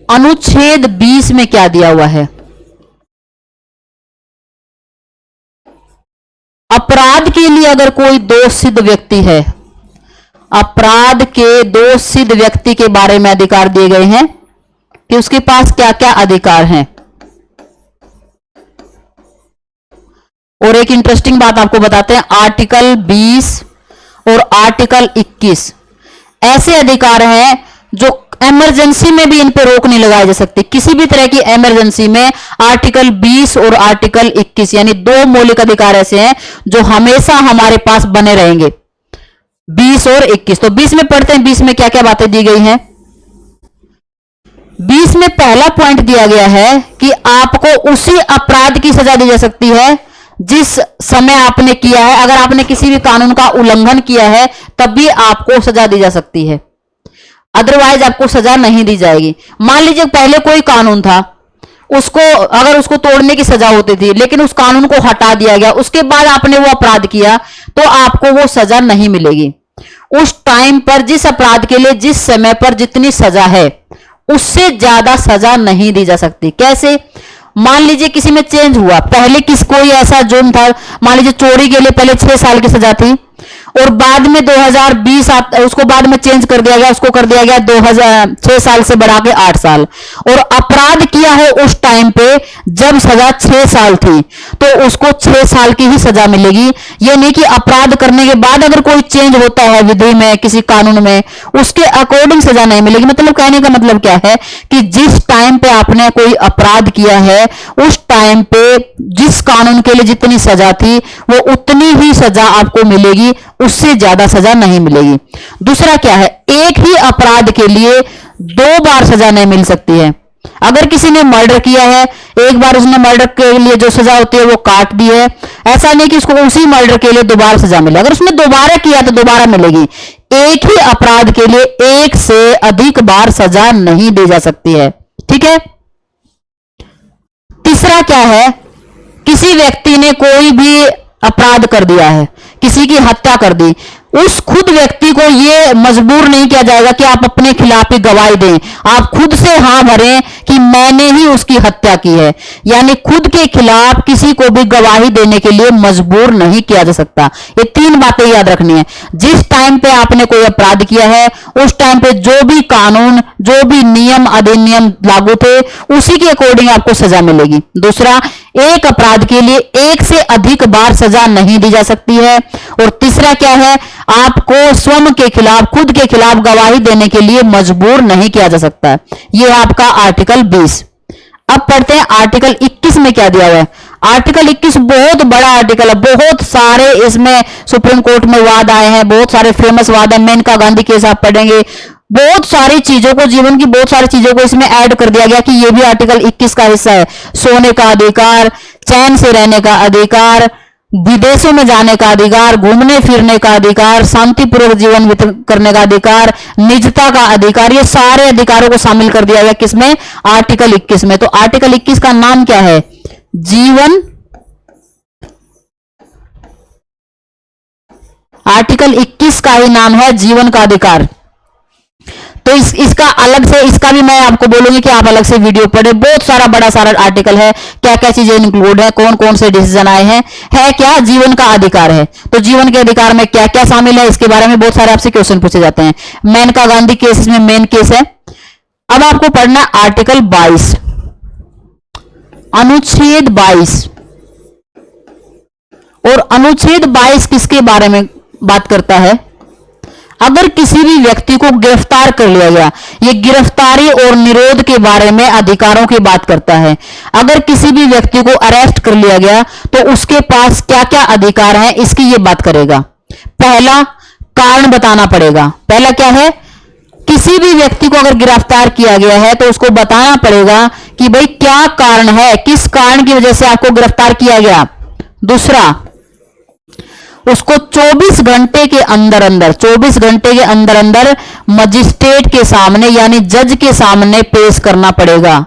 अनुच्छेद 20 में क्या दिया हुआ है? अपराध के लिए अगर कोई दोष सिद्ध व्यक्ति है, अपराध के दोष सिद्ध व्यक्ति के बारे में अधिकार दिए गए हैं कि उसके पास क्या क्या अधिकार हैं। और एक इंटरेस्टिंग बात आपको बताते हैं, आर्टिकल 20 और आर्टिकल 21 ऐसे अधिकार हैं जो इमरजेंसी में भी इन पर रोक नहीं लगाई जा सकती। किसी भी तरह की इमरजेंसी में आर्टिकल 20 और आर्टिकल 21 यानी 2 मौलिक अधिकार ऐसे हैं जो हमेशा हमारे पास बने रहेंगे, 20 और 21। तो 20 में पढ़ते हैं, 20 में क्या क्या बातें दी गई हैं। 20 में पहला पॉइंट दिया गया है कि आपको उसी अपराध की सजा दी जा सकती है जिस समय आपने किया है। अगर आपने किसी भी कानून का उल्लंघन किया है तब भी आपको सजा दी जा सकती है, अदरवाइज आपको सजा नहीं दी जाएगी। मान लीजिए पहले कोई कानून था, अगर उसको तोड़ने की सजा होती थी, लेकिन उस कानून को हटा दिया गया, उसके बाद आपने वो अपराध किया तो आपको वो सजा नहीं मिलेगी। उस टाइम पर जिस अपराध के लिए जिस समय पर जितनी सजा है उससे ज्यादा सजा नहीं दी जा सकती। कैसे? मान लीजिए किसी में चेंज हुआ, पहले कोई ऐसा जुर्म था, मान लीजिए चोरी के लिए पहले 6 साल की सजा थी और बाद में 2020 उसको बाद में चेंज कर दिया गया, उसको कर दिया गया 6 साल से बढ़ा के 8 साल। और अपराध किया है उस टाइम पे जब सजा 6 साल थी तो उसको 6 साल की ही सजा मिलेगी। ये नहीं कि अपराध करने के बाद अगर कोई चेंज होता है विधि में, किसी कानून में, उसके अकॉर्डिंग सजा नहीं मिलेगी। मतलब कहने का मतलब क्या है कि जिस टाइम पे आपने कोई अपराध किया है उस टाइम पे जिस कानून के लिए जितनी सजा थी वो उतनी ही सजा आपको मिलेगी, उससे ज्यादा सजा नहीं मिलेगी। दूसरा क्या है, एक ही अपराध के लिए 2 बार सजा नहीं मिल सकती है। अगर किसी ने मर्डर किया है, एक बार उसने मर्डर के लिए जो सजा होती है वो काट दी है, ऐसा नहीं कि उसको उसी मर्डर के लिए दोबारा सजा मिले। अगर उसने दोबारा किया तो दोबारा मिलेगी। एक ही अपराध के लिए 1 से अधिक बार सजा नहीं दी जा सकती है। ठीक है। तीसरा क्या है, किसी व्यक्ति ने कोई भी अपराध कर दिया है, किसी की हत्या कर दी, उस खुद व्यक्ति को यह मजबूर नहीं किया जाएगा कि आप अपने खिलाफ ही गवाही दें। आप खुद से हां भरें कि मैंने ही उसकी हत्या की है, यानी खुद के खिलाफ किसी को भी गवाही देने के लिए मजबूर नहीं किया जा सकता। ये 3 बातें याद रखनी है। जिस टाइम पे आपने कोई अपराध किया है उस टाइम पे जो भी कानून, जो भी नियम अधिनियम लागू थे उसी के अकॉर्डिंग आपको सजा मिलेगी। दूसरा, एक अपराध के लिए 1 से अधिक बार सजा नहीं दी जा सकती है। और तीसरा क्या है, आपको स्वयं के खिलाफ, खुद के खिलाफ गवाही देने के लिए मजबूर नहीं किया जा सकता। यह आपका आर्टिकल 20। अब पढ़ते हैं आर्टिकल 21 में क्या दिया हुआ है। आर्टिकल 21 बहुत बड़ा आर्टिकल है, बहुत सारे इसमें सुप्रीम कोर्ट में वाद आए हैं, बहुत सारे फेमस वाद है। मेनका गांधी केस आप पढ़ेंगे, बहुत सारी चीजों को, जीवन की बहुत सारी चीजों को इसमें ऐड कर दिया गया कि यह भी आर्टिकल 21 का हिस्सा है। सोने का अधिकार, चैन से रहने का अधिकार, विदेशों में जाने का अधिकार, घूमने फिरने का अधिकार, शांतिपूर्वक जीवन व्यतीत करने का अधिकार, निजता का अधिकार, ये सारे अधिकारों को शामिल कर दिया गया किसमें, आर्टिकल 21 में। तो आर्टिकल 21 का नाम क्या है, जीवन, आर्टिकल 21 का ही नाम है जीवन का अधिकार। तो इसका अलग से, इसका भी मैं आपको बोलूंगी कि आप अलग से वीडियो पढ़े। बहुत सारा बड़ा सारा आर्टिकल है, क्या क्या चीजें इंक्लूड है, कौन कौन से डिसीजन आए हैं, है क्या, जीवन का अधिकार है। तो जीवन के अधिकार में क्या क्या शामिल है इसके बारे में बहुत सारे आपसे क्वेश्चन पूछे जाते हैं। मेनका गांधी केस इसमें मेन केस है। अब आपको पढ़ना आर्टिकल 22, अनुच्छेद 22। और अनुच्छेद 22 किसके बारे में बात करता है, अगर किसी भी व्यक्ति को गिरफ्तार कर लिया गया, ये गिरफ्तारी और निरोध के बारे में अधिकारों की बात करता है। अगर किसी भी व्यक्ति को अरेस्ट कर लिया गया तो उसके पास क्या क्या अधिकार हैं इसकी ये बात करेगा। पहला, कारण बताना पड़ेगा। पहला क्या है, किसी भी व्यक्ति को अगर गिरफ्तार किया गया है तो उसको बताना पड़ेगा कि भाई क्या कारण है, किस कारण की वजह से आपको गिरफ्तार किया गया। दूसरा, उसको 24 घंटे के अंदर अंदर 24 घंटे के अंदर अंदर मजिस्ट्रेट के सामने यानी जज के सामने पेश करना पड़ेगा।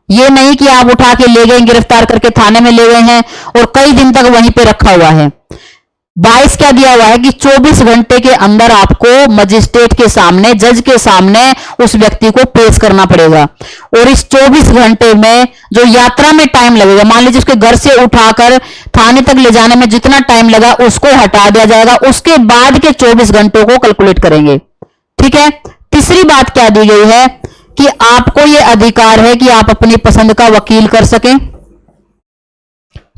ये नहीं कि आप उठा के ले गए, गिरफ्तार करके थाने में ले गए हैं और कई दिन तक वहीं पे रखा हुआ है। 22 क्या दिया हुआ है कि 24 घंटे के अंदर आपको मजिस्ट्रेट के सामने, जज के सामने उस व्यक्ति को पेश करना पड़ेगा। और इस 24 घंटे में जो यात्रा में टाइम लगेगा, मान लीजिए उसके घर से उठाकर थाने तक ले जाने में जितना टाइम लगा उसको हटा दिया जाएगा, उसके बाद के 24 घंटों को कैलकुलेट करेंगे। ठीक है। तीसरी बात क्या दी गई है कि आपको यह अधिकार है कि आप अपनी पसंद का वकील कर सकें।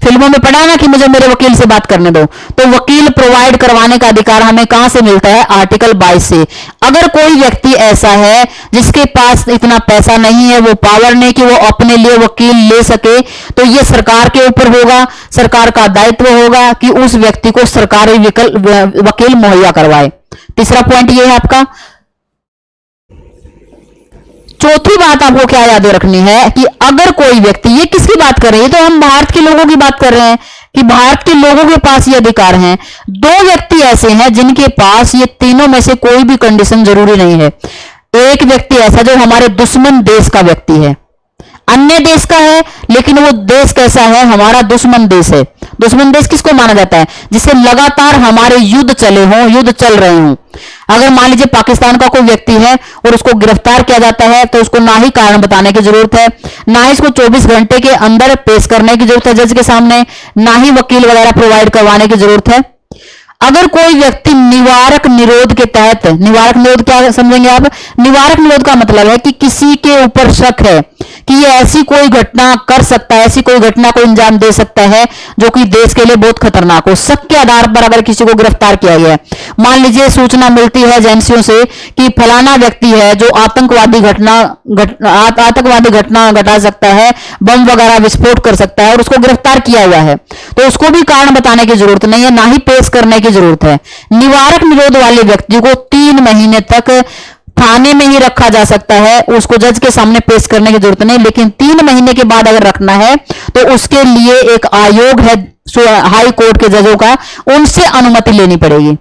फिल्मों में पढ़ा ना कि मुझे मेरे वकील से बात करने दो, तो वकील प्रोवाइड करवाने का अधिकार हमें कहां से मिलता है, आर्टिकल 22 से। अगर कोई व्यक्ति ऐसा है जिसके पास इतना पैसा नहीं है, वो पावर नहीं कि वो अपने लिए वकील ले सके, तो ये सरकार के ऊपर होगा, सरकार का दायित्व होगा कि उस व्यक्ति को सरकारी वकील मुहैया करवाए। तीसरा पॉइंट ये है आपका। चौथी बात आपको क्या याद रखनी है कि अगर कोई व्यक्ति, ये किसकी बात कर रहे हैं, तो हम भारत के लोगों की बात कर रहे हैं कि भारत के लोगों के पास ये अधिकार हैं। दो व्यक्ति ऐसे हैं जिनके पास ये तीनों में से कोई भी कंडीशन जरूरी नहीं है। एक व्यक्ति ऐसा जो हमारे दुश्मन देश का व्यक्ति है, अन्य देश का है, लेकिन वो देश कैसा है, हमारा दुश्मन देश है। दुश्मन देश किसको माना जाता है, जिससे लगातार हमारे युद्ध चले हों, युद्ध चल रहे हों। अगर मान लीजिए पाकिस्तान का कोई व्यक्ति है और उसको गिरफ्तार किया जाता है, तो उसको ना ही कारण बताने की जरूरत है, ना ही इसको 24 घंटे के अंदर पेश करने की जरूरत है जज के सामने, ना ही वकील वगैरह प्रोवाइड करवाने की जरूरत है। अगर कोई व्यक्ति निवारक निरोध के तहत, निवारक निरोध क्या समझेंगे आप, निवारक निरोध का मतलब है कि किसी के ऊपर शक है कि ये ऐसी कोई घटना कर सकता है, ऐसी कोई घटना को अंजाम दे सकता है जो कि देश के लिए बहुत खतरनाक हो, शक के आधार पर अगर किसी को गिरफ्तार किया गया है। मान लीजिए सूचना मिलती है एजेंसियों से कि फलाना व्यक्ति है जो आतंकवादी घटना घटा सकता है, बम वगैरह विस्फोट कर सकता है, और उसको गिरफ्तार किया हुआ है, तो उसको भी कारण बताने की जरूरत नहीं है, ना ही पेश करने की जरूरत है। निवारक निरोध वाले व्यक्ति को 3 महीने तक थाने में ही रखा जा सकता है, उसको जज के सामने पेश करने की जरूरत नहीं। लेकिन 3 महीने के बाद अगर रखना है तो उसके लिए एक आयोग है हाई कोर्ट के जजों का, उनसे अनुमति लेनी पड़ेगी।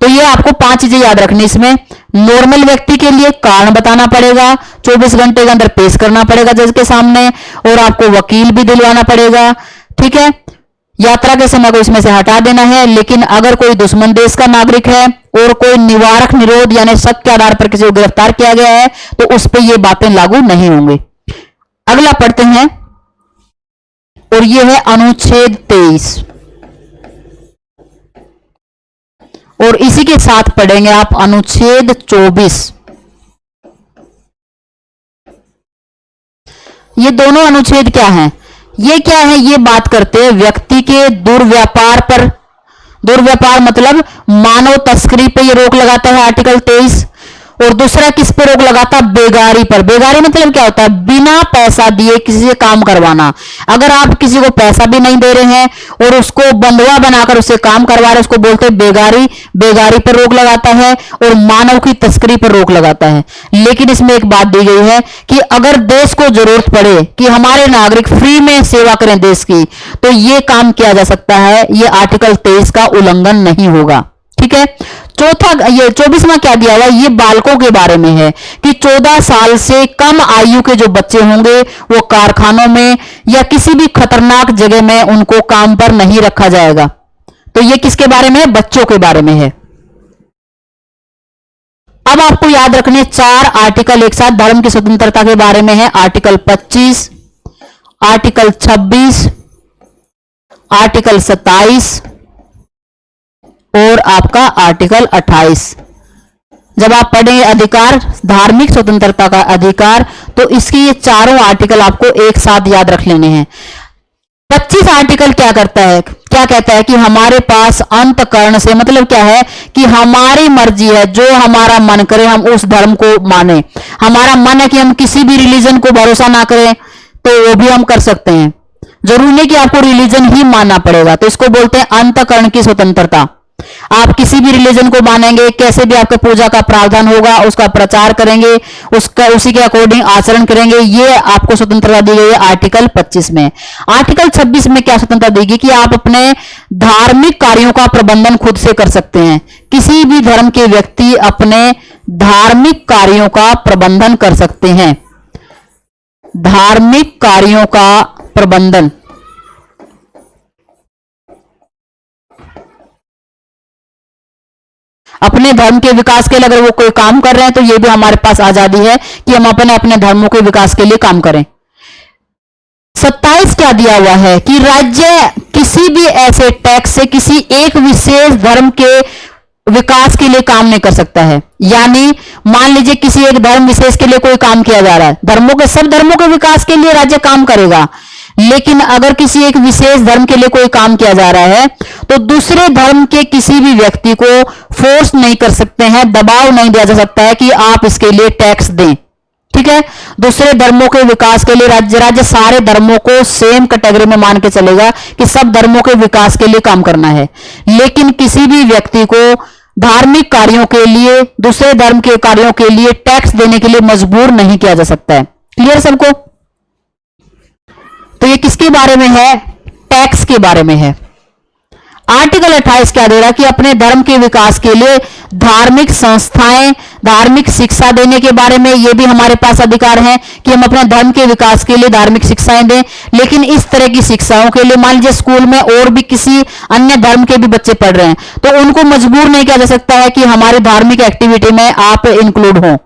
तो ये आपको 5 चीजें याद रखनी इसमें। नॉर्मल व्यक्ति के लिए कारण बताना पड़ेगा, 24 घंटे के अंदर पेश करना पड़ेगा जज के सामने, और आपको वकील भी दिलवाना पड़ेगा। ठीक है। यात्रा के समय को इसमें से हटा देना है। लेकिन अगर कोई दुश्मन देश का नागरिक है और कोई निवारक निरोध यानी शक के आधार पर किसी को गिरफ्तार किया गया है, तो उस पर ये बातें लागू नहीं होंगी। अगला पढ़ते हैं, और ये है अनुच्छेद 23, और इसी के साथ पढ़ेंगे आप अनुच्छेद 24। ये दोनों अनुच्छेद क्या हैं, ये क्या है, ये बात करते हैं व्यक्ति के दुर्व्यापार पर। दुर्व्यापार मतलब मानव तस्करी पे ये रोक लगाता है आर्टिकल 23। और दूसरा किस पे रोक लगाता है, बेगारी पर। बेगारी मतलब क्या होता है, बिना पैसा दिए किसी से काम करवाना। अगर आप किसी को पैसा भी नहीं दे रहे हैं और उसको बंधुआ बनाकर उससे काम करवा रहे हैं, उसको बोलते हैं बेगारी। बेगारी पर रोक लगाता है और मानव की तस्करी पर रोक लगाता है। लेकिन इसमें एक बात दी गई है कि अगर देश को जरूरत पड़े कि हमारे नागरिक फ्री में सेवा करें देश की, तो ये काम किया जा सकता है, ये आर्टिकल 23 का उल्लंघन नहीं होगा। ठीक है। चौथा, ये 24वां क्या दिया हुआ, ये बालकों के बारे में है कि 14 साल से कम आयु के जो बच्चे होंगे वो कारखानों में या किसी भी खतरनाक जगह में उनको काम पर नहीं रखा जाएगा। तो ये किसके बारे में है, बच्चों के बारे में है। अब आपको याद रखने 4 आर्टिकल एक साथ धर्म की स्वतंत्रता के बारे में है। आर्टिकल 25, आर्टिकल 26, आर्टिकल 27 और आपका आर्टिकल 28। जब आप पढ़ें अधिकार, धार्मिक स्वतंत्रता का अधिकार, तो इसकी ये चारों आर्टिकल आपको एक साथ याद रख लेने हैं। 25 आर्टिकल क्या करता है, क्या कहता है कि हमारे पास अंतकरण से, मतलब क्या है कि हमारी मर्जी है, जो हमारा मन करे हम उस धर्म को माने। हमारा मन है कि हम किसी भी रिलीजन को भरोसा ना करें, तो वो भी हम कर सकते हैं। जरूरी नहीं कि आपको रिलीजन ही मानना पड़ेगा। तो इसको बोलते हैं अंतकरण की स्वतंत्रता। आप किसी भी रिलीजन को मानेंगे, कैसे भी आपके पूजा का प्रावधान होगा, उसका प्रचार करेंगे, उसका उसी के अकॉर्डिंग आचरण करेंगे, ये आपको स्वतंत्रता दी गई है आर्टिकल 25 में। आर्टिकल 26 में क्या स्वतंत्रता देगी कि आप अपने धार्मिक कार्यों का प्रबंधन खुद से कर सकते हैं। किसी भी धर्म के व्यक्ति अपने धार्मिक कार्यों का प्रबंधन कर सकते हैं। धार्मिक कार्यों का प्रबंधन, अपने धर्म के विकास के लिए अगर वो कोई काम कर रहे हैं तो ये भी हमारे पास आजादी है कि हम अपने धर्मों के विकास के लिए काम करें। 27 क्या दिया हुआ है कि राज्य किसी भी ऐसे टैक्स से किसी एक विशेष धर्म के विकास के लिए काम नहीं कर सकता है। यानी मान लीजिए किसी एक धर्म विशेष के लिए कोई काम किया जा रहा है, धर्मों के सब धर्मों के विकास के लिए राज्य काम करेगा, लेकिन अगर किसी एक विशेष धर्म के लिए कोई काम किया जा रहा है तो दूसरे धर्म के किसी भी व्यक्ति को फोर्स नहीं कर सकते हैं, दबाव नहीं दिया जा सकता है कि आप इसके लिए टैक्स दें। ठीक है, दूसरे धर्मों के विकास के लिए राज्य सारे धर्मों को सेम कैटेगरी में मान के चलेगा कि सब धर्मों के विकास के लिए काम करना है, लेकिन किसी भी व्यक्ति को धार्मिक कार्यों के लिए, दूसरे धर्म के कार्यों के लिए टैक्स देने के लिए मजबूर नहीं किया जा सकता है। क्लियर सबको? तो ये किसके बारे में है? टैक्स के बारे में है। आर्टिकल 28 क्या दे रहा कि अपने धर्म के विकास के लिए धार्मिक संस्थाएं धार्मिक शिक्षा देने के बारे में ये भी हमारे पास अधिकार है कि हम अपने धर्म के विकास के लिए धार्मिक शिक्षाएं दें। लेकिन इस तरह की शिक्षाओं के लिए मान लीजिए स्कूल में और भी किसी अन्य धर्म के भी बच्चे पढ़ रहे हैं तो उनको मजबूर नहीं किया जा सकता है कि हमारी धार्मिक एक्टिविटी में आप इंक्लूड हो।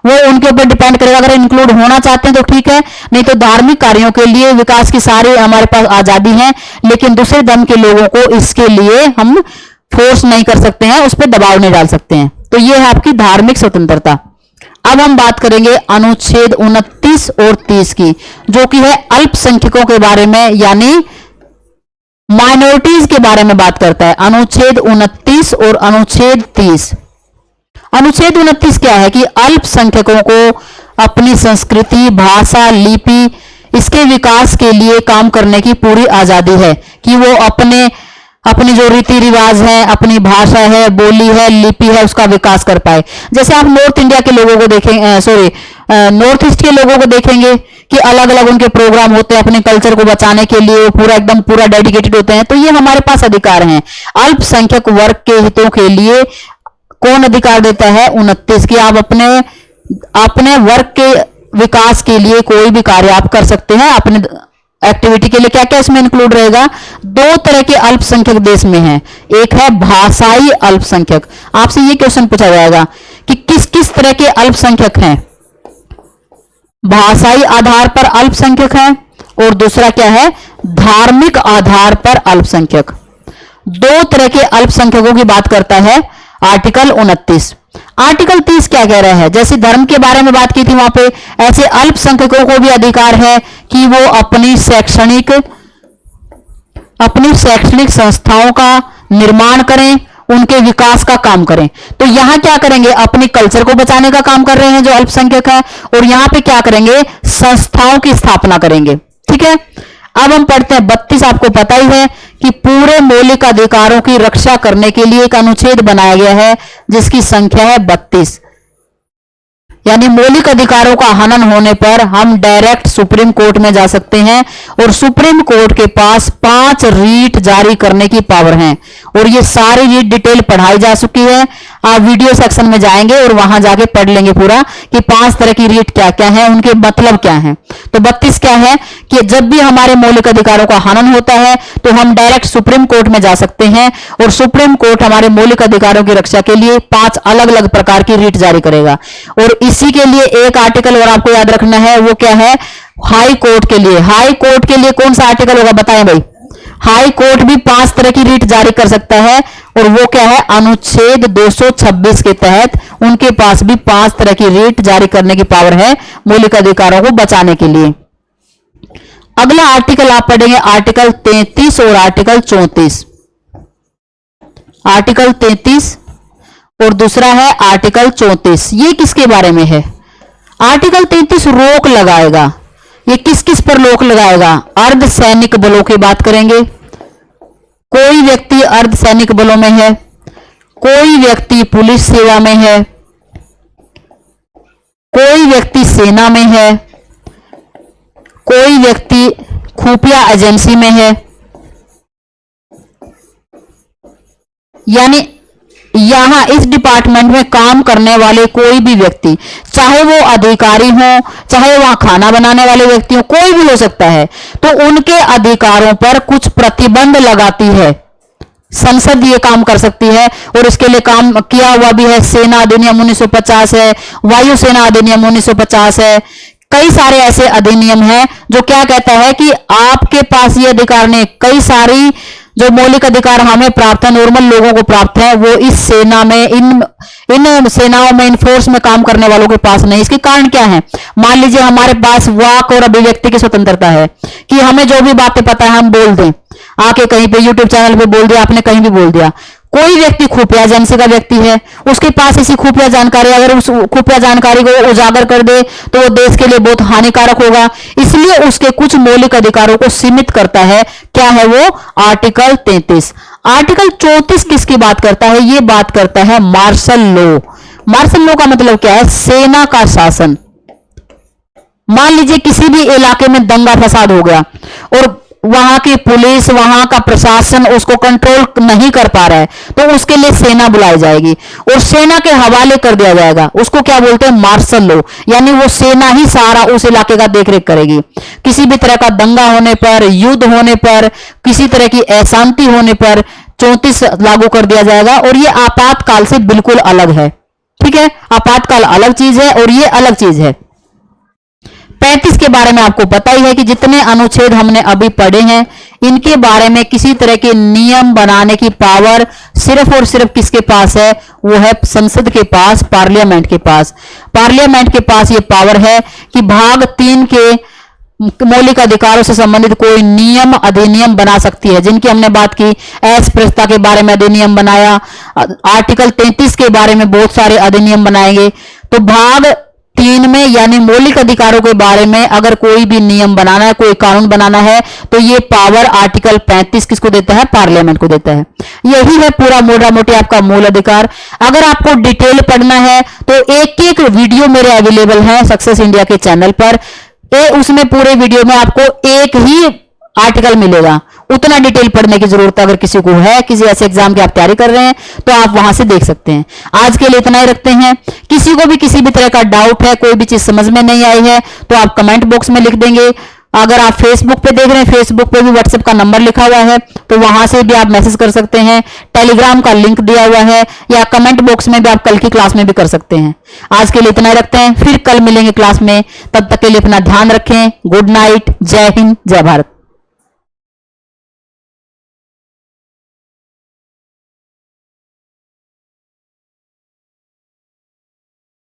वो उनके ऊपर डिपेंड करेगा, अगर इंक्लूड होना चाहते हैं तो ठीक है, नहीं तो धार्मिक कार्यों के लिए विकास की सारी हमारे पास आजादी है, लेकिन दूसरे धर्म के लोगों को इसके लिए हम फोर्स नहीं कर सकते हैं, उस पर दबाव नहीं डाल सकते हैं। तो ये है आपकी धार्मिक स्वतंत्रता। अब हम बात करेंगे अनुच्छेद 29 और 30 की, जो कि है अल्पसंख्यकों के बारे में, यानी माइनॉरिटीज के बारे में बात करता है। अनुच्छेद 29 और अनुच्छेद 30। अनुच्छेद 29 क्या है कि अल्पसंख्यकों को अपनी संस्कृति, भाषा, लिपि, इसके विकास के लिए काम करने की पूरी आजादी है कि वो अपनी जो रीति रिवाज है, अपनी भाषा है, बोली है, लिपि है, उसका विकास कर पाए। जैसे आप नॉर्थ इंडिया के लोगों को देखेंगे, नॉर्थ ईस्ट के लोगों को देखेंगे कि अलग अलग उनके प्रोग्राम होते हैं अपने कल्चर को बचाने के लिए, पूरा डेडिकेटेड होते हैं। तो ये हमारे पास अधिकार हैं। अल्पसंख्यक वर्ग के हितों के लिए कौन अधिकार देता है? 29 की आप अपने वर्ग के विकास के लिए कोई भी कार्य आप कर सकते हैं। अपने एक्टिविटी के लिए क्या क्या इसमें इंक्लूड रहेगा? 2 तरह के अल्पसंख्यक देश में हैं। एक है भाषाई अल्पसंख्यक। आपसे ये क्वेश्चन पूछा जाएगा कि किस किस तरह के अल्पसंख्यक हैं? भाषाई आधार पर अल्पसंख्यक हैं और दूसरा क्या है? धार्मिक आधार पर अल्पसंख्यक। 2 तरह के अल्पसंख्यकों की बात करता है आर्टिकल 29। आर्टिकल 30 क्या कह रहा है? जैसे धर्म के बारे में बात की थी वहां पे, ऐसे अल्पसंख्यकों को भी अधिकार है कि वो अपनी शैक्षणिक संस्थाओं का निर्माण करें, उनके विकास का काम करें। तो यहां क्या करेंगे? अपने कल्चर को बचाने का काम कर रहे हैं जो अल्पसंख्यक है, और यहां पे क्या करेंगे? संस्थाओं की स्थापना करेंगे। ठीक है, अब हम पढ़ते हैं 32। आपको पता ही है कि पूरे मौलिक अधिकारों की रक्षा करने के लिए एक अनुच्छेद बनाया गया है जिसकी संख्या है 32। यानी मौलिक अधिकारों का हनन होने पर हम डायरेक्ट सुप्रीम कोर्ट में जा सकते हैं और सुप्रीम कोर्ट के पास 5 रीट जारी करने की पावर है, और ये सारी रीट डिटेल पढ़ाई जा चुकी है। आप वीडियो सेक्शन में जाएंगे और वहां जाके पढ़ लेंगे पूरा कि 5 तरह की रीट क्या क्या है, उनके मतलब क्या है। तो 32 क्या है कि जब भी हमारे मौलिक अधिकारों का हनन होता है तो हम डायरेक्ट सुप्रीम कोर्ट में जा सकते हैं, और सुप्रीम कोर्ट हमारे मौलिक अधिकारों की रक्षा के लिए 5 अलग अलग प्रकार की रीट जारी करेगा। और इसी के लिए एक आर्टिकल और आपको याद रखना है, वो क्या है? हाई कोर्ट के लिए। हाई कोर्ट के लिए कौन सा आर्टिकल होगा बताएं भाई? हाई कोर्ट भी 5 तरह की रीट जारी कर सकता है, और वो क्या है? अनुच्छेद 226 के तहत उनके पास भी 5 तरह की रीट जारी करने की पावर है मौलिक अधिकारों को बचाने के लिए। अगला आर्टिकल आप पढ़ेंगे आर्टिकल 33 और आर्टिकल 34। आर्टिकल 33 और दूसरा है आर्टिकल 34। ये किसके बारे में है? आर्टिकल 33 रोक लगाएगा। ये किस किस पर रोक लगाएगा? अर्धसैनिक बलों की बात करेंगे। कोई व्यक्ति अर्धसैनिक बलों में है कोई व्यक्ति पुलिस सेवा में है, कोई व्यक्ति सेना में है, कोई व्यक्ति खुफिया एजेंसी में है, यानी यहां इस डिपार्टमेंट में काम करने वाले कोई भी व्यक्ति, चाहे वो अधिकारी हो, चाहे वहां खाना बनाने वाले व्यक्ति हो, कोई भी हो सकता है, तो उनके अधिकारों पर कुछ प्रतिबंध लगाती है संसद। ये काम कर सकती है और इसके लिए काम किया हुआ भी है। सेना अधिनियम 1950 है, वायुसेना अधिनियम 1950 है, कई सारे ऐसे अधिनियम हैं जो क्या कहता है कि आपके पास ये अधिकार नहीं। कई सारी जो मौलिक अधिकार हमें प्राप्त है, नॉर्मल लोगों को प्राप्त है, वो इस सेना में, इन सेनाओं में, इन फोर्स में काम करने वालों के पास नहीं। इसके कारण क्या है? मान लीजिए हमारे पास वाक और अभिव्यक्ति की स्वतंत्रता है कि हमें जो भी बातें पता है हम बोल दें, आके कहीं पे यूट्यूब चैनल पे बोल दिया, आपने कहीं भी बोल दिया। कोई व्यक्ति खुफिया एजेंसी का व्यक्ति है, उसके पास ऐसी खुफिया जानकारी, अगर उस खुफिया जानकारी को उजागर कर दे तो वो देश के लिए बहुत हानिकारक होगा। इसलिए उसके कुछ मौलिक अधिकारों को सीमित करता है। क्या है वो? आर्टिकल 33। आर्टिकल 34 किसकी बात करता है? ये बात करता है मार्शल लॉ। मार्शल लॉ का मतलब क्या है? सेना का शासन। मान लीजिए किसी भी इलाके में दंगा फसाद हो गया और वहां की पुलिस, वहां का प्रशासन उसको कंट्रोल नहीं कर पा रहा है, तो उसके लिए सेना बुलाई जाएगी और सेना के हवाले कर दिया जाएगा। उसको क्या बोलते हैं? Martial law. यानी वो सेना ही सारा उस इलाके का देखरेख करेगी। किसी भी तरह का दंगा होने पर, युद्ध होने पर, किसी तरह की अशांति होने पर 34 लागू कर दिया जाएगा। और ये आपातकाल से बिल्कुल अलग है। ठीक है, आपातकाल अलग चीज है और ये अलग चीज है। 35 के बारे में आपको पता ही है कि जितने अनुच्छेद हमने अभी पढ़े हैं, इनके बारे में किसी तरह के नियम बनाने की पावर सिर्फ और सिर्फ किसके पास है? वो है संसद के पास, पार्लियामेंट के पास। पार्लियामेंट के पास ये पावर है कि भाग 3 के मौलिक अधिकारों से संबंधित कोई नियम, अधिनियम बना सकती है, जिनकी हमने बात की। अस्पृश्यता के बारे में अधिनियम बनाया, आर्टिकल 33 के बारे में बहुत सारे अधिनियम बनाएंगे। तो भाग 3 में यानी मौलिक अधिकारों के बारे में अगर कोई भी नियम बनाना है, कोई कानून बनाना है, तो ये पावर आर्टिकल 35 किसको देता है? पार्लियामेंट को देता है। यही है पूरा मोटा मोटी आपका मूल अधिकार। अगर आपको डिटेल पढ़ना है तो एक एक वीडियो मेरे अवेलेबल है सक्सेस इंडिया के चैनल पर। उसमें पूरे वीडियो में आपको एक ही आर्टिकल मिलेगा। उतना डिटेल पढ़ने की जरूरत अगर किसी को है, किसी ऐसे एग्जाम की आप तैयारी कर रहे हैं, तो आप वहां से देख सकते हैं। आज के लिए इतना ही रखते हैं। किसी को भी किसी भी तरह का डाउट है, कोई भी चीज समझ में नहीं आई है, तो आप कमेंट बॉक्स में लिख देंगे। अगर आप फेसबुक पे देख रहे हैं, फेसबुक पे भी व्हाट्सएप का नंबर लिखा हुआ है, तो वहां से भी आप मैसेज कर सकते हैं। टेलीग्राम का लिंक दिया हुआ है, या कमेंट बॉक्स में भी आप कल की क्लास में भी कर सकते हैं। आज के लिए इतना ही रखते हैं, फिर कल मिलेंगे क्लास में। तब तक के लिए अपना ध्यान रखें। गुड नाइट, जय हिंद, जय भारत।